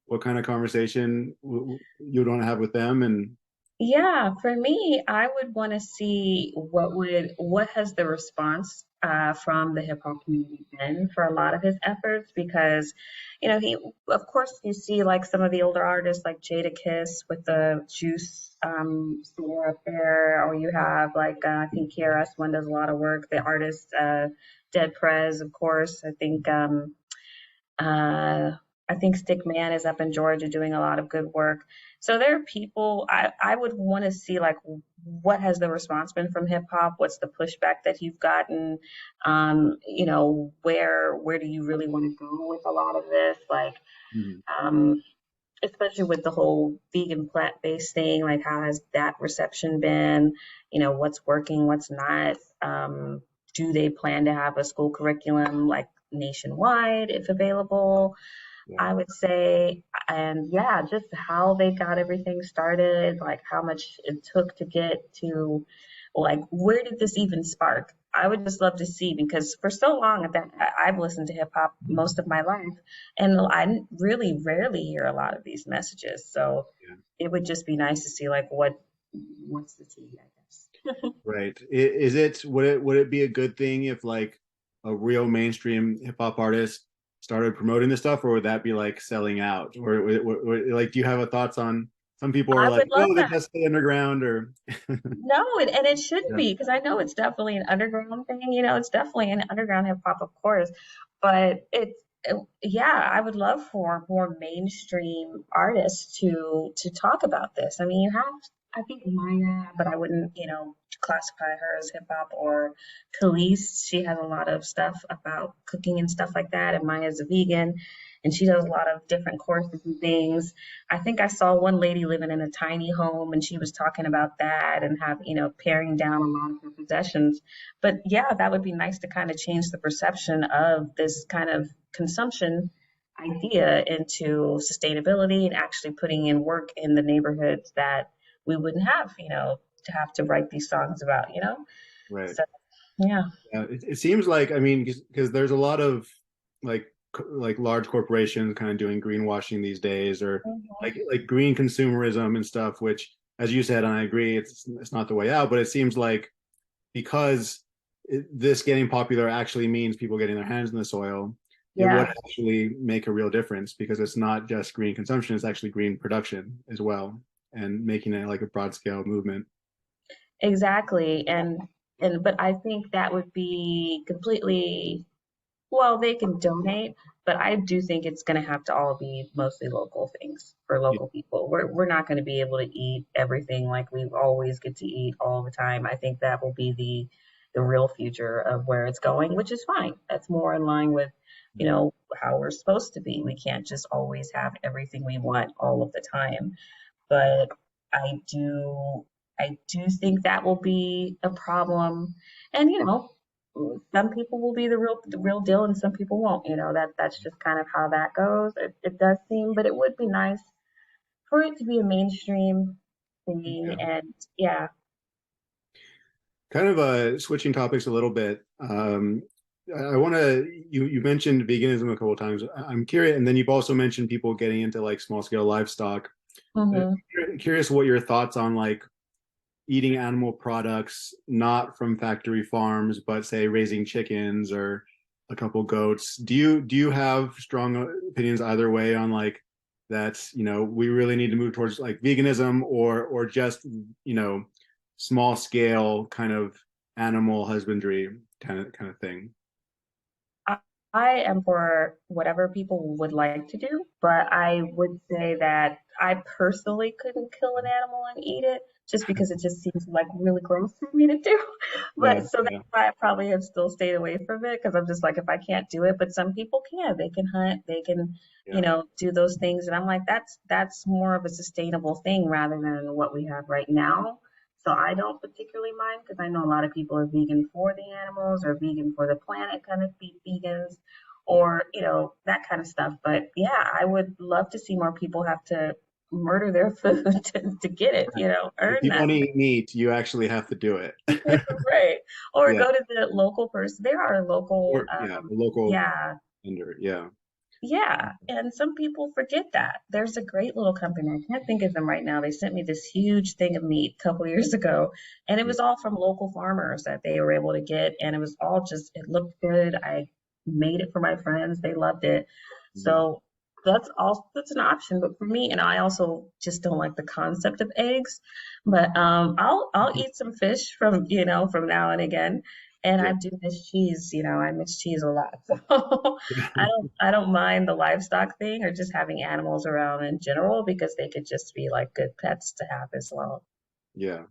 Speaker 1: what kind of conversation you would want to have with them and
Speaker 2: Yeah, for me, I would want to see what has the response from the hip hop community been for a lot of his efforts, because he, of course, you see like some of the older artists like Jada Kiss with the juice store up there, or you have like I think KRS-One does a lot of work. The artist Dead Prez, of course. Uh, I think Stick Man is up in Georgia doing a lot of good work. So there are people I would want to see like what has the response been from hip hop? What's the pushback that you've gotten? Where do you really want to go with a lot of this? Like,
Speaker 1: Mhm.
Speaker 2: um, especially with the whole vegan plant-based thing, like how has that reception been? What's working, what's not? Do they plan to have a school curriculum like nationwide if available?
Speaker 1: Yeah.
Speaker 2: I would say, and yeah, just how they got everything started, like how much it took to get to, like, where did this even spark? I would just love to see because for so long I've listened to hip hop most of my life, and I really rarely hear a lot of these messages. So
Speaker 1: Yeah.
Speaker 2: it would just be nice to see like what's the tea, I guess.
Speaker 1: Right. Is it would it be a good thing if like a real mainstream hip hop artist started promoting this stuff, or would that be like selling out? Like, do you have a thoughts on some people are
Speaker 2: I
Speaker 1: like,
Speaker 2: would love
Speaker 1: oh, they
Speaker 2: that.
Speaker 1: just stay underground, or
Speaker 2: No, and it shouldn't
Speaker 1: yeah,
Speaker 2: be because I know it's definitely an underground thing. It's definitely an underground hip hop, of course, but yeah, I would love for more mainstream artists to talk about this. I mean, you have, I think Maya, but I wouldn't, classify her as hip hop or Khalees. She has a lot of stuff about cooking and stuff like that, and Maya's a vegan, and she does a lot of different courses and things. I think I saw one lady living in a tiny home and she was talking about that and paring down a lot of her possessions. But yeah, that would be nice to kind of change the perception of this kind of consumption idea into sustainability and actually putting in work in the neighborhoods that we wouldn't have, to have to write these songs about.
Speaker 1: right.
Speaker 2: So yeah.
Speaker 1: Yeah, it seems like, I mean, because there's a lot of like like large corporations kind of doing greenwashing these days, or
Speaker 2: Mhm.
Speaker 1: like green consumerism and stuff, which, as you said, and I agree, it's not the way out. But it seems like because this getting popular actually means people getting their hands in the soil, it would
Speaker 2: Yeah.
Speaker 1: actually make a real difference because it's not just green consumption; it's actually green production as well, and making it like a broad scale movement.
Speaker 2: Exactly. And but I think that would be completely, well, they can donate, but I do think it's going to have to all be mostly local things for
Speaker 1: Yeah,
Speaker 2: local people. We're not going to be able to eat everything like we always get to eat all the time. I think that will be the real future of where it's going, which is fine. That's more in line with, how we're supposed to be. We can't just always have everything we want all of the time. But I do I do think that will be a problem. And some people will be the real deal and some people won't. That's just kind of how that goes. It does seem, but it would be nice for it to be a mainstream thing.
Speaker 1: yeah.
Speaker 2: And yeah.
Speaker 1: Kind of switching topics a little bit. I want to you mentioned veganism a couple of times. I'm curious, and then you've also mentioned people getting into like small scale livestock. Uh,
Speaker 2: Hmm.
Speaker 1: Curious what your thoughts on like eating animal products not from factory farms, but say raising chickens or a couple goats. Do you have strong opinions either way on like that, we really need to move towards like veganism, or just, you know, small scale kind of animal husbandry kind of thing?
Speaker 2: I, I am for whatever people would like to do, but I would say that I personally couldn't kill an animal and eat it just because it just seems like really gross for me to do.
Speaker 1: Yeah,
Speaker 2: But so that's
Speaker 1: yeah,
Speaker 2: why I probably have still stayed away from it because I'm just like, if I can't do it, but some people can. They can hunt, they can,
Speaker 1: yeah,
Speaker 2: do those things. And I'm like, that's more of a sustainable thing rather than what we have right now. So I don't particularly mind because I know a lot of people are vegan for the animals or vegan for the planet, kind of be vegans
Speaker 1: yeah.
Speaker 2: or, that kind of stuff. But yeah, I would love to see more people have to murder their food to get it,
Speaker 1: If
Speaker 2: earn
Speaker 1: you
Speaker 2: that.
Speaker 1: want to eat meat, you actually have to do it.
Speaker 2: Right. Or
Speaker 1: Yeah,
Speaker 2: go to the local person. There are local,
Speaker 1: or yeah, the local
Speaker 2: yeah,
Speaker 1: vendor. Yeah,
Speaker 2: yeah, and some people forget that. There's a great little company. I can't think of them right now. They sent me this huge thing of meat a couple years ago, and it was all from local farmers that they were able to get, and it was all just, it looked good. I made it for my friends. They loved it.
Speaker 1: yeah.
Speaker 2: So that's an option. But for me, and I also just don't like the concept of eggs, but I'll eat some fish from now and again. And
Speaker 1: Yeah.
Speaker 2: I do miss cheese, I miss cheese a lot. So I
Speaker 1: Yeah.
Speaker 2: don't mind the livestock thing or just having animals around in general because they could just be like good pets to have as well.
Speaker 1: Yeah.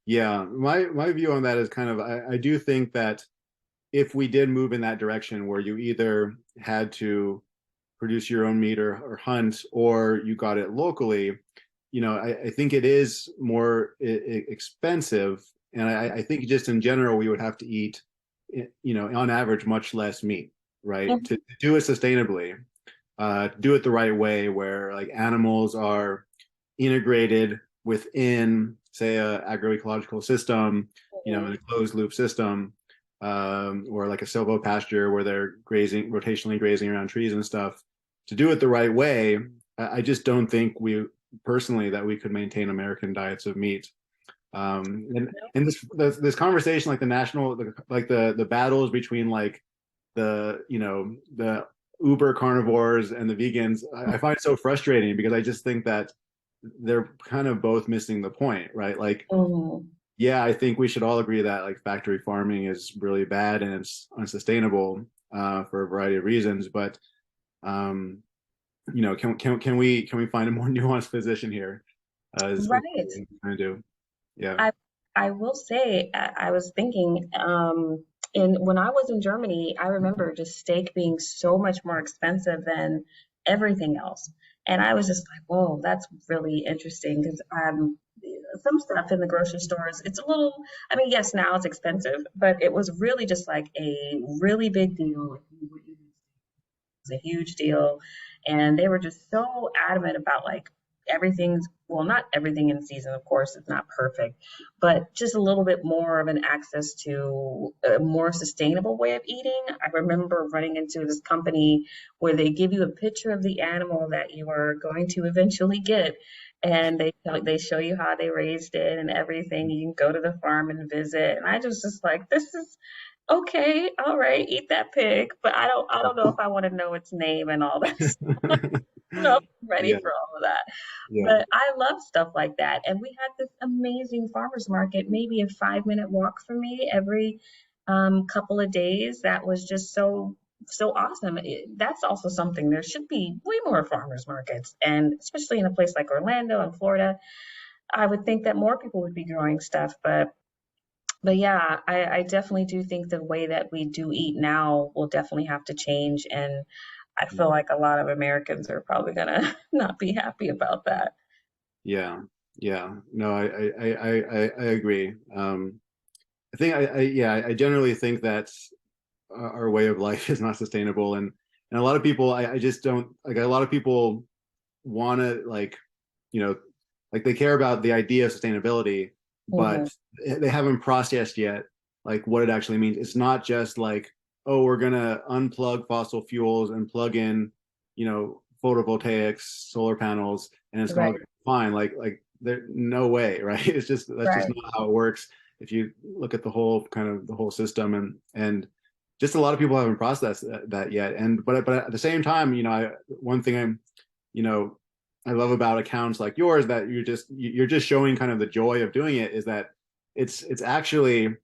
Speaker 1: Yeah. My view on that is kind of I do think that if we did move in that direction where you either had to produce your own meat, or hunt, or you got it locally, I think it is more expensive. And I think just in general, we would have to eat, on average, much less meat, right? To do it sustainably. do it the right way, where like animals are integrated within, say, a agroecological system, in a closed loop system, or like a silvopasture where they're grazing, rotationally grazing around trees and stuff. To do it the right way, I just don't think we personally that we could maintain American diets of meat. And this conversation, like the national, like the battles between like the uber carnivores and the vegans, I find it so frustrating because I just think that they're kind of both missing the point, right? Like,
Speaker 2: Mhm.
Speaker 1: yeah, I think we should all agree that like factory farming is really bad and it's unsustainable for a variety of reasons. But um, can we find a more nuanced position here? Is what
Speaker 2: Right.
Speaker 1: I'm trying to do. Yeah.
Speaker 2: I I will say I was thinking in when I was in Germany, I remember just steak being so much more expensive than everything else. And I was just like, whoa, that's really interesting because some stuff in the grocery stores, it's a little, I mean, yes, now it's expensive, but it was really just like a really big deal. Was a huge deal. And they were just so adamant about like everything's, well, not everything in season, of course, it's not perfect, but just a little bit more of an access to a more sustainable way of eating. I remember running into this company where they give you a picture of the animal that you are going to eventually get. And they show you how they raised it and everything. You can go to the farm and visit. And I just like, this is okay, all right, eat that pig, but I don't know if I want to know its name and all that. I don't know if I'm ready
Speaker 1: Yeah.
Speaker 2: for all of that.
Speaker 1: Yeah.
Speaker 2: But I love stuff like that. And we had this amazing farmers market, maybe a 5 minute walk from me every couple of days. That was just so awesome. That's also something. There should be way more farmers markets, and especially in a place like Orlando and Florida, I would think that more people would be growing stuff. But yeah, I definitely do think the way that we do eat now will definitely have to change. And I feel like a lot of Americans are probably gonna not be happy about that.
Speaker 1: Yeah. Yeah. No, I agree. I think yeah, I generally think that our way of life is not sustainable, and a lot of people, I just don't like. A lot of people want to you know, like they care about the idea of sustainability,
Speaker 2: Hmm.
Speaker 1: but they haven't processed yet like what it actually means. It's not just like, oh, we're gonna unplug fossil fuels and plug in, photovoltaics, solar panels, and it's
Speaker 2: Right,
Speaker 1: gonna be fine. Like there, no way, right? It's just that's just
Speaker 2: right.
Speaker 1: not how it works. If you look at the whole kind of the whole system, and just a lot of people haven't processed that yet. And but at the same time, one thing you know I love about accounts like yours, that you're just showing kind of the joy of doing it, is that it's actually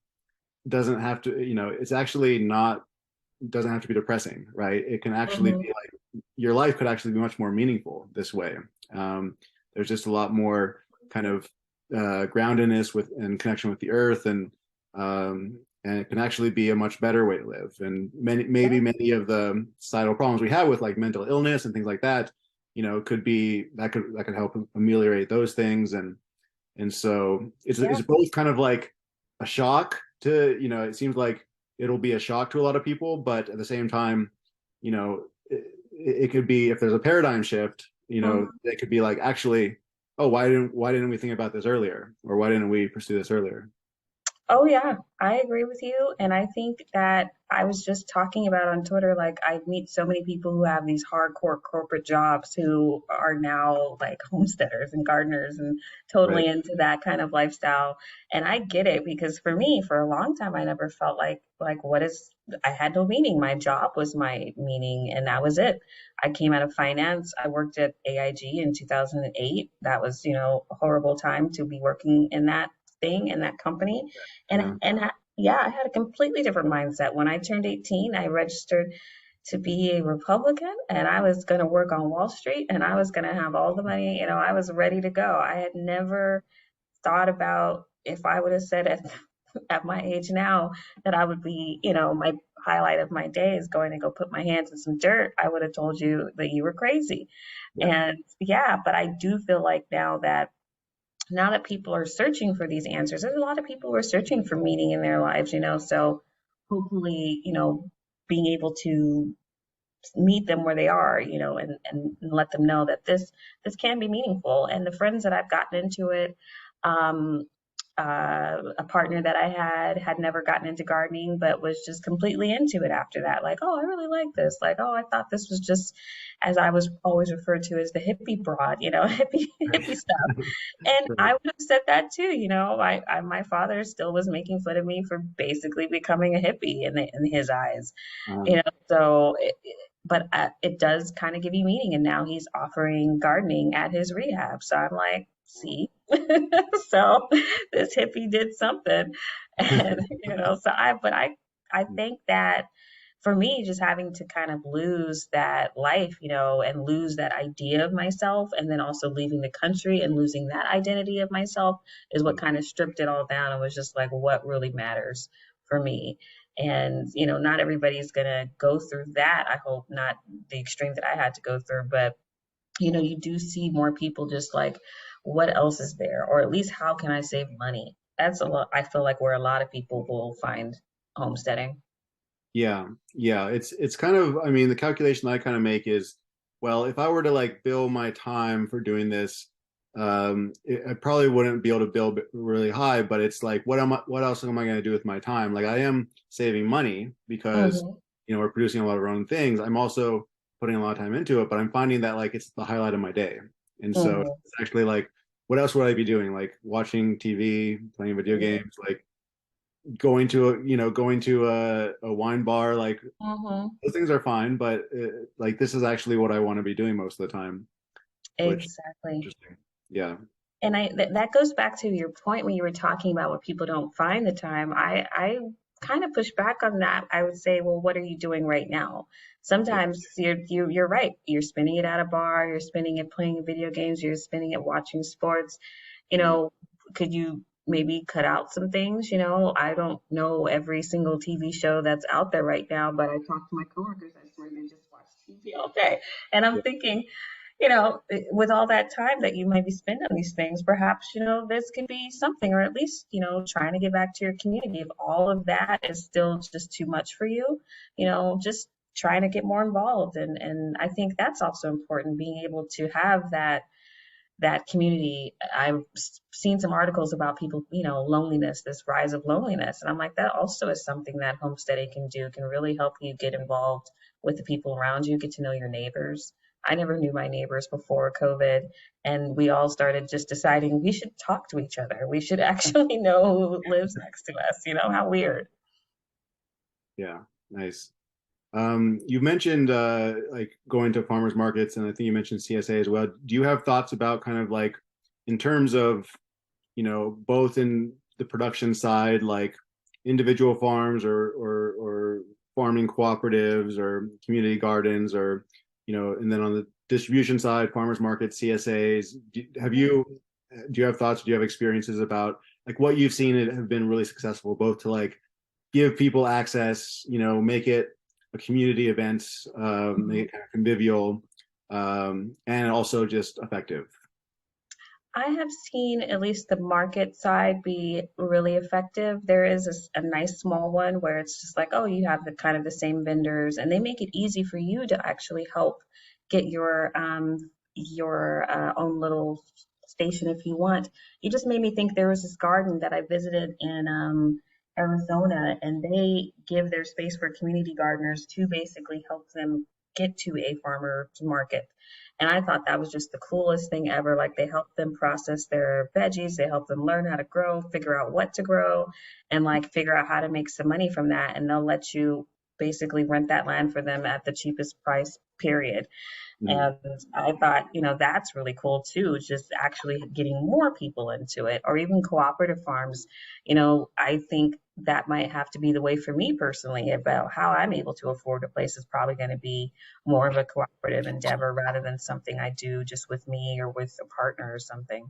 Speaker 1: doesn't have to, it's actually not doesn't have to be depressing, right? It can actually
Speaker 2: Hmm.
Speaker 1: be like your life could actually be much more meaningful this way. There's just a lot more kind of groundedness with and connection with the earth, and it can actually be a much better way to live. And many of the societal problems we have with like mental illness and things like that, could be that could help ameliorate those things. And so
Speaker 2: Yeah.
Speaker 1: it's both kind of like a shock to, it seems like it'll be a shock to a lot of people, but at the same time, it could be, if there's a paradigm shift,
Speaker 2: Mhm.
Speaker 1: it could be like, actually, oh, why didn't we think about this earlier? Or why didn't we pursue this earlier?
Speaker 2: Oh yeah, I agree with you. And I think that I was just talking about on Twitter, like I meet so many people who have these hardcore corporate jobs who are now like homesteaders and gardeners and
Speaker 1: Right.
Speaker 2: totally into that kind of lifestyle. And I get it because for me, for a long time, I never felt like what is, I had no meaning. My job was my meaning and that was it. I came out of finance. I worked at AIG in 2008. That was, a horrible time to be working in that thing in that company.
Speaker 1: Yeah.
Speaker 2: Yeah, I had a completely different mindset. When I turned 18, I registered to be a Republican and I was going to work on Wall Street and I was going to have all the money. I was ready to go. I had never thought about if I would have said at my age now that I would be, my highlight of my day is going to go put my hands in some dirt. I would have told you that you were crazy.
Speaker 1: Yeah.
Speaker 2: And yeah, but I do feel like now that people are searching for these answers, there's a lot of people who are searching for meaning in their lives, so hopefully, being able to meet them where they are, and let them know that this can be meaningful. And the friends that I've gotten into it, um, a partner that I had never gotten into gardening, but was just completely into it after that. Like, oh, I really like this. Like, oh, I thought this was just, as I was always referred to as the hippie broad, hippie stuff. And
Speaker 1: Right.
Speaker 2: I would have said that too. My father still was making fun of me for basically becoming a hippie in his eyes.
Speaker 1: Uh,
Speaker 2: You know, so but it does kind of give you meaning. And now he's offering gardening at his rehab. So I'm like, see, so this hippie did something, and I think that for me, just having to kind of lose that life, and lose that idea of myself, and then also leaving the country and losing that identity of myself is what kind of stripped it all down and was just like, what really matters for me. And, not everybody's going to go through that. I hope not the extreme that I had to go through, but, you do see more people just like, what else is there? Or at least how can I save money? That's a lot. I feel like where a lot of people will find homesteading.
Speaker 1: yeah, yeah. It's kind of, I mean, the calculation I kind of make is, well, if I were to like bill my time for doing this, I probably wouldn't be able to bill really high, but it's like, what else am I going to do with my time? Like I am saving money because,
Speaker 2: Hmm.
Speaker 1: we're producing a lot of our own things. I'm also putting a lot of time into it, but I'm finding that like it's the highlight of my day. And so
Speaker 2: Hmm.
Speaker 1: it's actually like, what else would I be doing? Like watching TV, playing video games, like going to a wine bar, like
Speaker 2: Hmm.
Speaker 1: those things are fine, but like this is actually what I want to be doing most of the time, which is
Speaker 2: Exactly.
Speaker 1: interesting. Yeah.
Speaker 2: And that goes back to your point when you were talking about what people don't find the time. I kind of push back on that. I would say, well, what are you doing right now?
Speaker 1: Yeah.
Speaker 2: Sometimes you're right. You're spending it at a bar, you're spending it playing video games, you're spending it watching sports. You
Speaker 1: Mhm.
Speaker 2: know, could you maybe cut out some things? I don't know every single TV show that's out there right now, but I talk to my coworkers that swear they just watch TV all day. And I'm
Speaker 1: Yeah.
Speaker 2: thinking, with all that time that you might be spending on these things, perhaps, this could be something, or at least, trying to give back to your community. If all of that is still just too much for you, just trying to get more involved. And I think that's also important, being able to have that community. I've seen some articles about people, loneliness, this rise of loneliness. And I'm like, that also is something that homesteading can do, can really help you get involved with the people around you, get to know your neighbors. I never knew my neighbors before COVID, and we all started just deciding we should talk to each other. We should actually know who lives next to us. How weird.
Speaker 1: Yeah. Nice. You mentioned like going to farmers markets, and I think you mentioned CSA as well. Do you have thoughts about kind of like in terms of, both in the production side, like individual farms or farming cooperatives or community gardens or, and then on the distribution side, farmers markets, CSAs. Do you have thoughts? Do you have experiences about like what you've seen it have been really successful, both to like give people access, make it a community event, make it kind of convivial, and also just effective.
Speaker 2: I have seen at least the market side be really effective. There is a nice small one where it's just like, oh, you have the kind of the same vendors, and they make it easy for you to actually help get your own little station if you want. You just made me think there was this garden that I visited in Arizona, and they give their space for community gardeners to basically help them get to a farmer to market. And I thought that was just the coolest thing ever. Like they help them process their veggies, they help them learn how to grow, figure out what to grow, and like figure out how to make some money from that. And they'll let you basically rent that land for them at the cheapest price, period.
Speaker 1: Mhm.
Speaker 2: And I thought, that's really cool too, just actually getting more people into it, or even cooperative farms. I think that might have to be the way for me personally about how I'm able to afford a place is probably going to be more of a cooperative endeavor rather than something I do just with me or with a partner or something.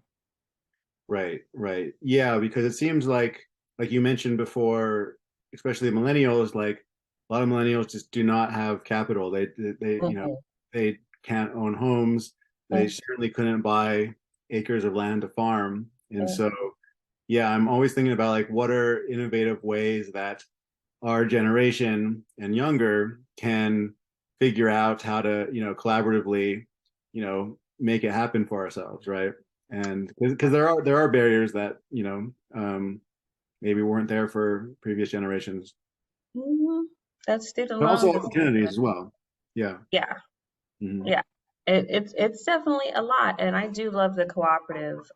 Speaker 1: Right, right. Yeah, because it seems like you mentioned before, especially millennials, like a lot of millennials just do not have capital.
Speaker 2: Hmm.
Speaker 1: They can't own homes. They certainly couldn't buy acres of land to farm. And so,
Speaker 2: Hmm.
Speaker 1: yeah, I'm always thinking about like what are innovative ways that our generation and younger can figure out how to, collaboratively, make it happen for ourselves, right? And because there are barriers that, maybe weren't there for previous generations,
Speaker 2: hmm That student
Speaker 1: but also
Speaker 2: loans is,
Speaker 1: opportunities as well. Yeah.
Speaker 2: yeah,
Speaker 1: Hmm.
Speaker 2: yeah. It's definitely a lot, and I do love the cooperative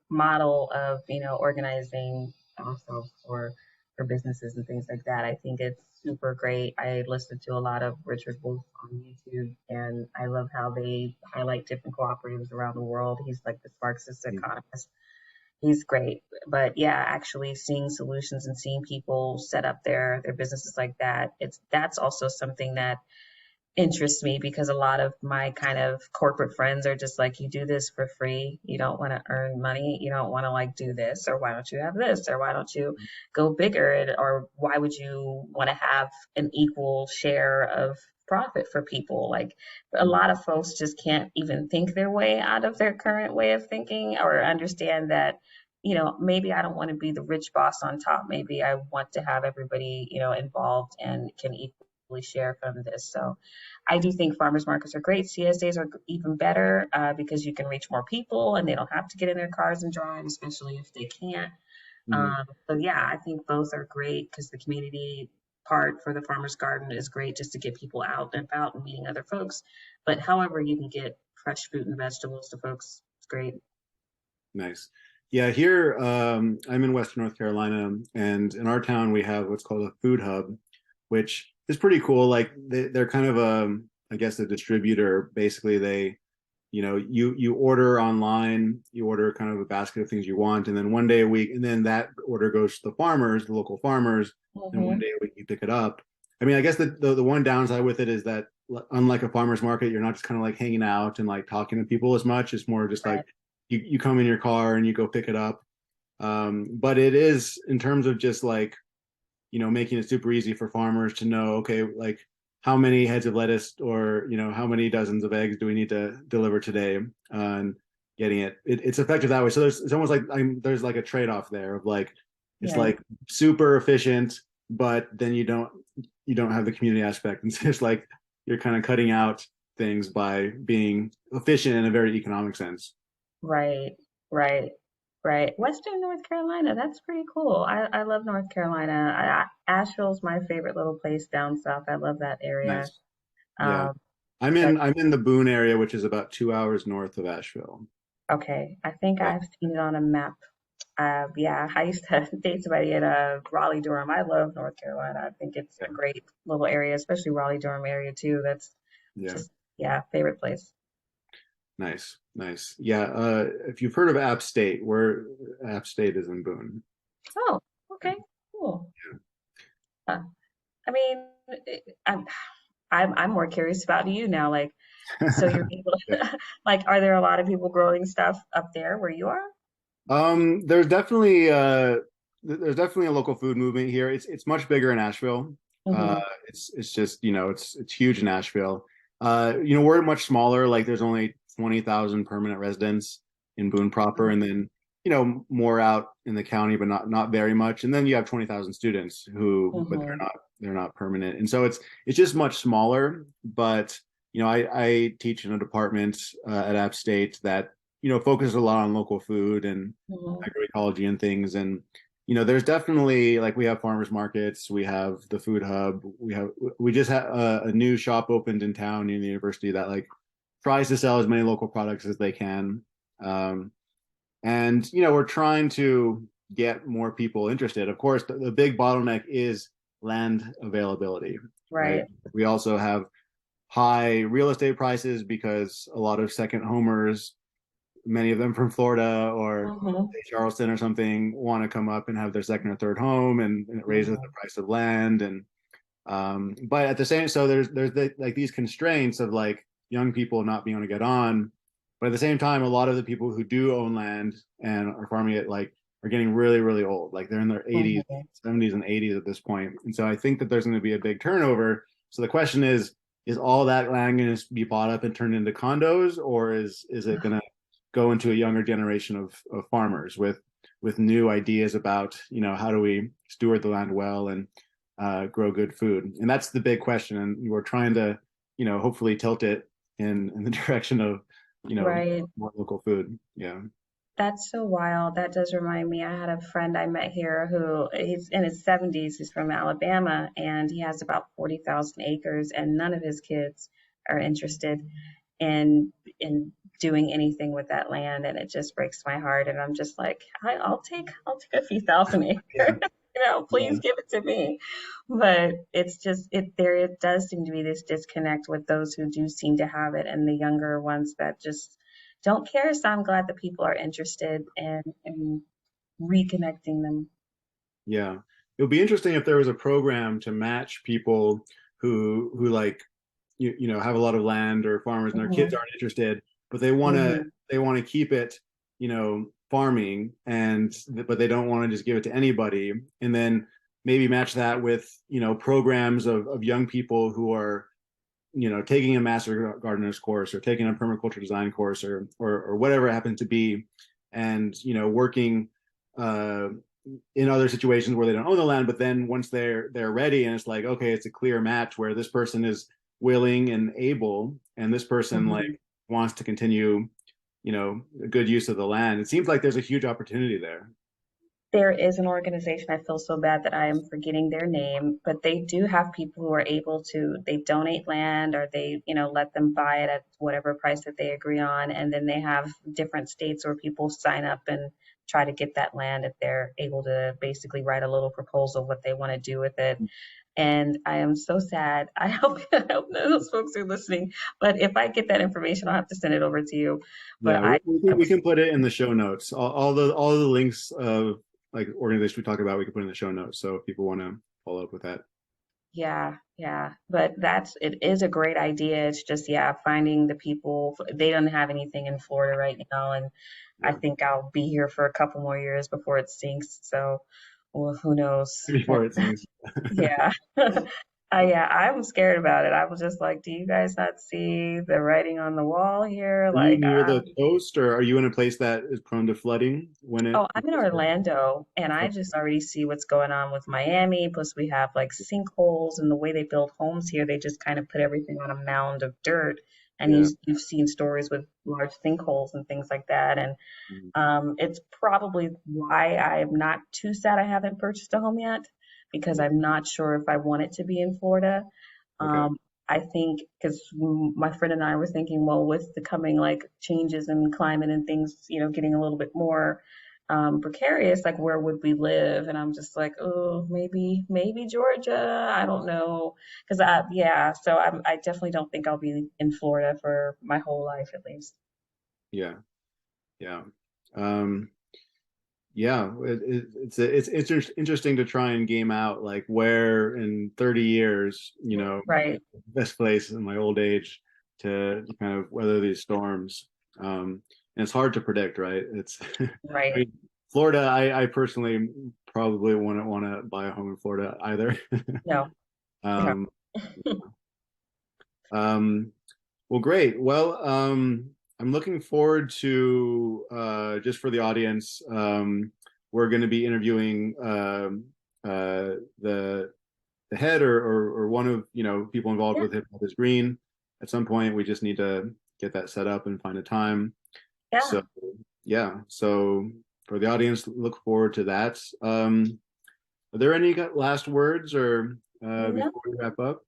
Speaker 2: model of organizing ourselves for businesses and things like that. I think it's super great. I listen to a lot of Richard Wolff on YouTube, and I love how they highlight different cooperatives around the world. He's like this Marxist economist. He's great. But yeah, actually seeing solutions and seeing people set up their businesses like that, that's also something that interests me because a lot of my kind of corporate friends are just like, you do this for free. You don't want to earn money. You don't want to like do this, or why don't you have this, or why don't you go bigger, or why would you want to have an equal share of profit for people? Like a lot of folks just can't even think their way out of their current way of thinking or understand that. Maybe I don't want to be the rich boss on top. Maybe I want to have everybody, involved and can equally share from this. So I do think farmers markets are great. CSAs are even better because you can reach more people and they don't have to get in their cars and drive, especially if they can't.
Speaker 1: Hmm.
Speaker 2: So yeah, I think both are great because the community part for the farmers garden is great just to get people out and about and meeting other folks. But however you can get fresh fruit and vegetables to folks, it's great.
Speaker 1: Nice. Yeah, here I'm in Western North Carolina, and in our town we have what's called a food hub, which is pretty cool. Like they're kind of I guess, a distributor. Basically, you order online, you order kind of a basket of things you want, and then one day a week, and then that order goes to the farmers, the local farmers, and one
Speaker 2: Mm-hmm.
Speaker 1: day a week you pick it up. I mean, I guess the one downside with it is that unlike a farmer's market, you're not just kind of like hanging out and like talking to people as much. It's more just like
Speaker 2: Right.
Speaker 1: you come in your car and you go pick it up. But it is in terms of just like, making it super easy for farmers to know, okay, like how many heads of lettuce or, how many dozens of eggs do we need to deliver today? And getting it's effective that way. So it's almost like there's like a trade-off there of like, it's
Speaker 2: Yeah.
Speaker 1: like super efficient, but then you don't have the community aspect. And so it's like you're kind of cutting out things by being efficient in a very economic sense.
Speaker 2: Right. Right. Right. Western North Carolina, that's pretty cool. I love North Carolina. Asheville's my favorite little place down south. I love that area.
Speaker 1: Nice. Yeah.
Speaker 2: Um,
Speaker 1: I'm
Speaker 2: but
Speaker 1: in I'm in the Boone area, which is about 2 hours north of Asheville.
Speaker 2: okay, I think
Speaker 1: Yeah.
Speaker 2: I've seen it on a map. Yeah, I used to date somebody in Raleigh, Durham. I love North Carolina. I think it's a great little area, especially Raleigh, Durham area too. That's
Speaker 1: Yeah.
Speaker 2: just, yeah, favorite place.
Speaker 1: Nice. Nice. Yeah. If you've heard of App State, where App State is in Boone.
Speaker 2: Oh, okay, cool. Uh, I mean, I'm I'm more curious about you now. Like, so you're able
Speaker 1: Yeah.
Speaker 2: to, like, are there a lot of people growing stuff up there where you are?
Speaker 1: Um, there's definitely uh there's definitely a local food movement here. It's much bigger in Asheville. Uh
Speaker 2: Hmm.
Speaker 1: it's just, it's huge in Asheville. We're much smaller, like there's only 20,000 permanent residents in Boone proper, and then, more out in the county, but not very much. And then you have 20,000 students but
Speaker 2: Hmm.
Speaker 1: they're not permanent. And so it's just much smaller, but I teach in a department at App State that focuses a lot on local food and
Speaker 2: Hmm.
Speaker 1: agroecology and things. And there's definitely, like, we have farmers markets, we have the food hub, we just had a new shop opened in town near the university that like tries to sell as many local products as they can. Um, and we're trying to get more people interested. Of course, the big bottleneck is land availability, right?
Speaker 2: Right.
Speaker 1: We also have high real estate prices because a lot of second homers, many of them from Florida or
Speaker 2: Hmm.
Speaker 1: Charleston or something, want to come up and have their second or third home, and it raises the
Speaker 2: Hmm.
Speaker 1: price of land. And but at the same, so there's like these constraints of like young people not being able to get on, but at the same time, a lot of the people who do own land and are farming it like are getting really really old, like they're in their 80s,
Speaker 2: Hmm.
Speaker 1: 70s, and 80s at this point. And so I think that there's going to be a big turnover. So the question is all that land going to be bought up and turned into condos, or is it going to go into a younger generation of farmers with new ideas about, how do we steward the land well and grow good food? And that's the big question. And we're trying to, hopefully tilt it in the direction of,
Speaker 2: Right.
Speaker 1: more local food. Yeah.
Speaker 2: That's so wild. That does remind me. I had a friend I met here who he's in his 70s. He's from Alabama and he has about 40,000 acres, and none of his kids are interested in doing anything with that land, and it just breaks my heart. And I'm just like, I'll take a few thousand
Speaker 1: Yeah.
Speaker 2: acres.
Speaker 1: Yeah.
Speaker 2: Please give it to me. But it's just it does seem to be this disconnect with those who do seem to have it and the younger ones that just don't care. So I'm glad that people are interested in reconnecting them.
Speaker 1: Yeah. It would be interesting if there was a program to match people who like have a lot of land or farmers and their kids
Speaker 2: Hmm.
Speaker 1: aren't interested, but they want to keep it, farming but they don't want to just give it to anybody. And then maybe match that with, programs of young people who are, taking a master gardener's course or taking a permaculture design course or whatever it happens to be, and working uh, in other situations where they don't own the land, but then once they're ready and it's like, okay, it's a clear match where this person is willing and able, and this person
Speaker 2: Hmm.
Speaker 1: like wants to continue, a good use of the land. It seems like there's a huge opportunity there.
Speaker 2: There is an organization, I feel so bad that I am forgetting their name, but they do have people who are able to, they donate land or they, let them buy it at whatever price that they agree on. And then they have different states where people sign up and try to get that land if they're able to basically write a little proposal what they want to do with it. And I am so sad. I hope none of those folks are listening. But if I get that information, I'll have to send it over to you. But
Speaker 1: Yeah, we,
Speaker 2: I
Speaker 1: we
Speaker 2: was,
Speaker 1: can put it in the show notes. All the links of like organizations we talk about, we can put in the show notes. So if people want to follow up with that.
Speaker 2: yeah, yeah. But it is a great idea. It's just, yeah, finding the people. They don't have anything in Florida right now. And I
Speaker 1: Yeah.
Speaker 2: think I'll be here for a couple more years before it sinks. So, well, who knows?
Speaker 1: Before it sings.
Speaker 2: Yeah. Yeah, I'm scared about it. I was just like, do you guys not see the writing on the wall here?
Speaker 1: Are you
Speaker 2: Like,
Speaker 1: near the coast, or are you in a place that is prone to flooding when it
Speaker 2: oh, I'm in Orlando and I just already see what's going on with Miami. Plus, we have like sinkholes and the way they build homes here, they just kind of put everything on a mound of dirt. And
Speaker 1: Yeah.
Speaker 2: you've seen stories with large sinkholes and things like that. And
Speaker 1: Mhm.
Speaker 2: it's probably why I'm not too sad I haven't purchased a home yet, because
Speaker 1: Yeah.
Speaker 2: I'm not sure if I want it to be in Florida.
Speaker 1: Okay.
Speaker 2: Um, I think because my friend and I were thinking, well, with the coming like changes in climate and things, getting a little bit more precarious, like where would we live? And I'm just like, oh, maybe Georgia. I don't know, because yeah. So I definitely don't think I'll be in Florida for my whole life at least.
Speaker 1: Yeah. Yeah. Um, yeah. It's interesting to try and game out like where in 30 years,
Speaker 2: Right,
Speaker 1: best place in my old age to kind of weather these storms. And it's hard to predict, right? It's I
Speaker 2: right.
Speaker 1: mean, Florida. I personally probably wouldn't want to buy a home in Florida either.
Speaker 2: No, no.
Speaker 1: Um, um, well, great. Well, I'm looking forward to just for the audience. We're going to be interviewing the head or one of people involved
Speaker 2: Yeah,
Speaker 1: with hiphopisgreen. At some point, we just need to get that set up and find a time.
Speaker 2: yeah.
Speaker 1: So yeah. So for the audience, look forward to that. Are there any last words or
Speaker 2: No,
Speaker 1: before we wrap up?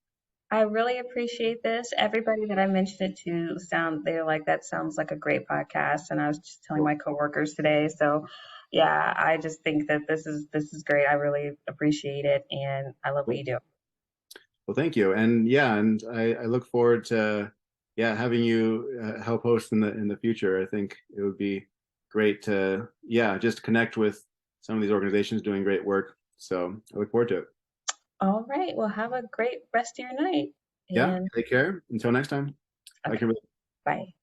Speaker 2: I really appreciate this. Everybody that I mentioned it to they're like, that sounds like a great podcast. And I was just telling my coworkers today. So yeah, I just think that this is great. I really appreciate it and I love what
Speaker 1: Cool.
Speaker 2: you do.
Speaker 1: Well, thank you. And yeah, and I look forward to yeah having you help host in the future. I think it would be great to yeah just connect with some of these organizations doing great work. So I look forward to it.
Speaker 2: All right. Well, have a great rest of your night.
Speaker 1: Yeah,
Speaker 2: And
Speaker 1: take care. Until next time. Bye,
Speaker 2: okay,
Speaker 1: Kimberly.
Speaker 2: bye.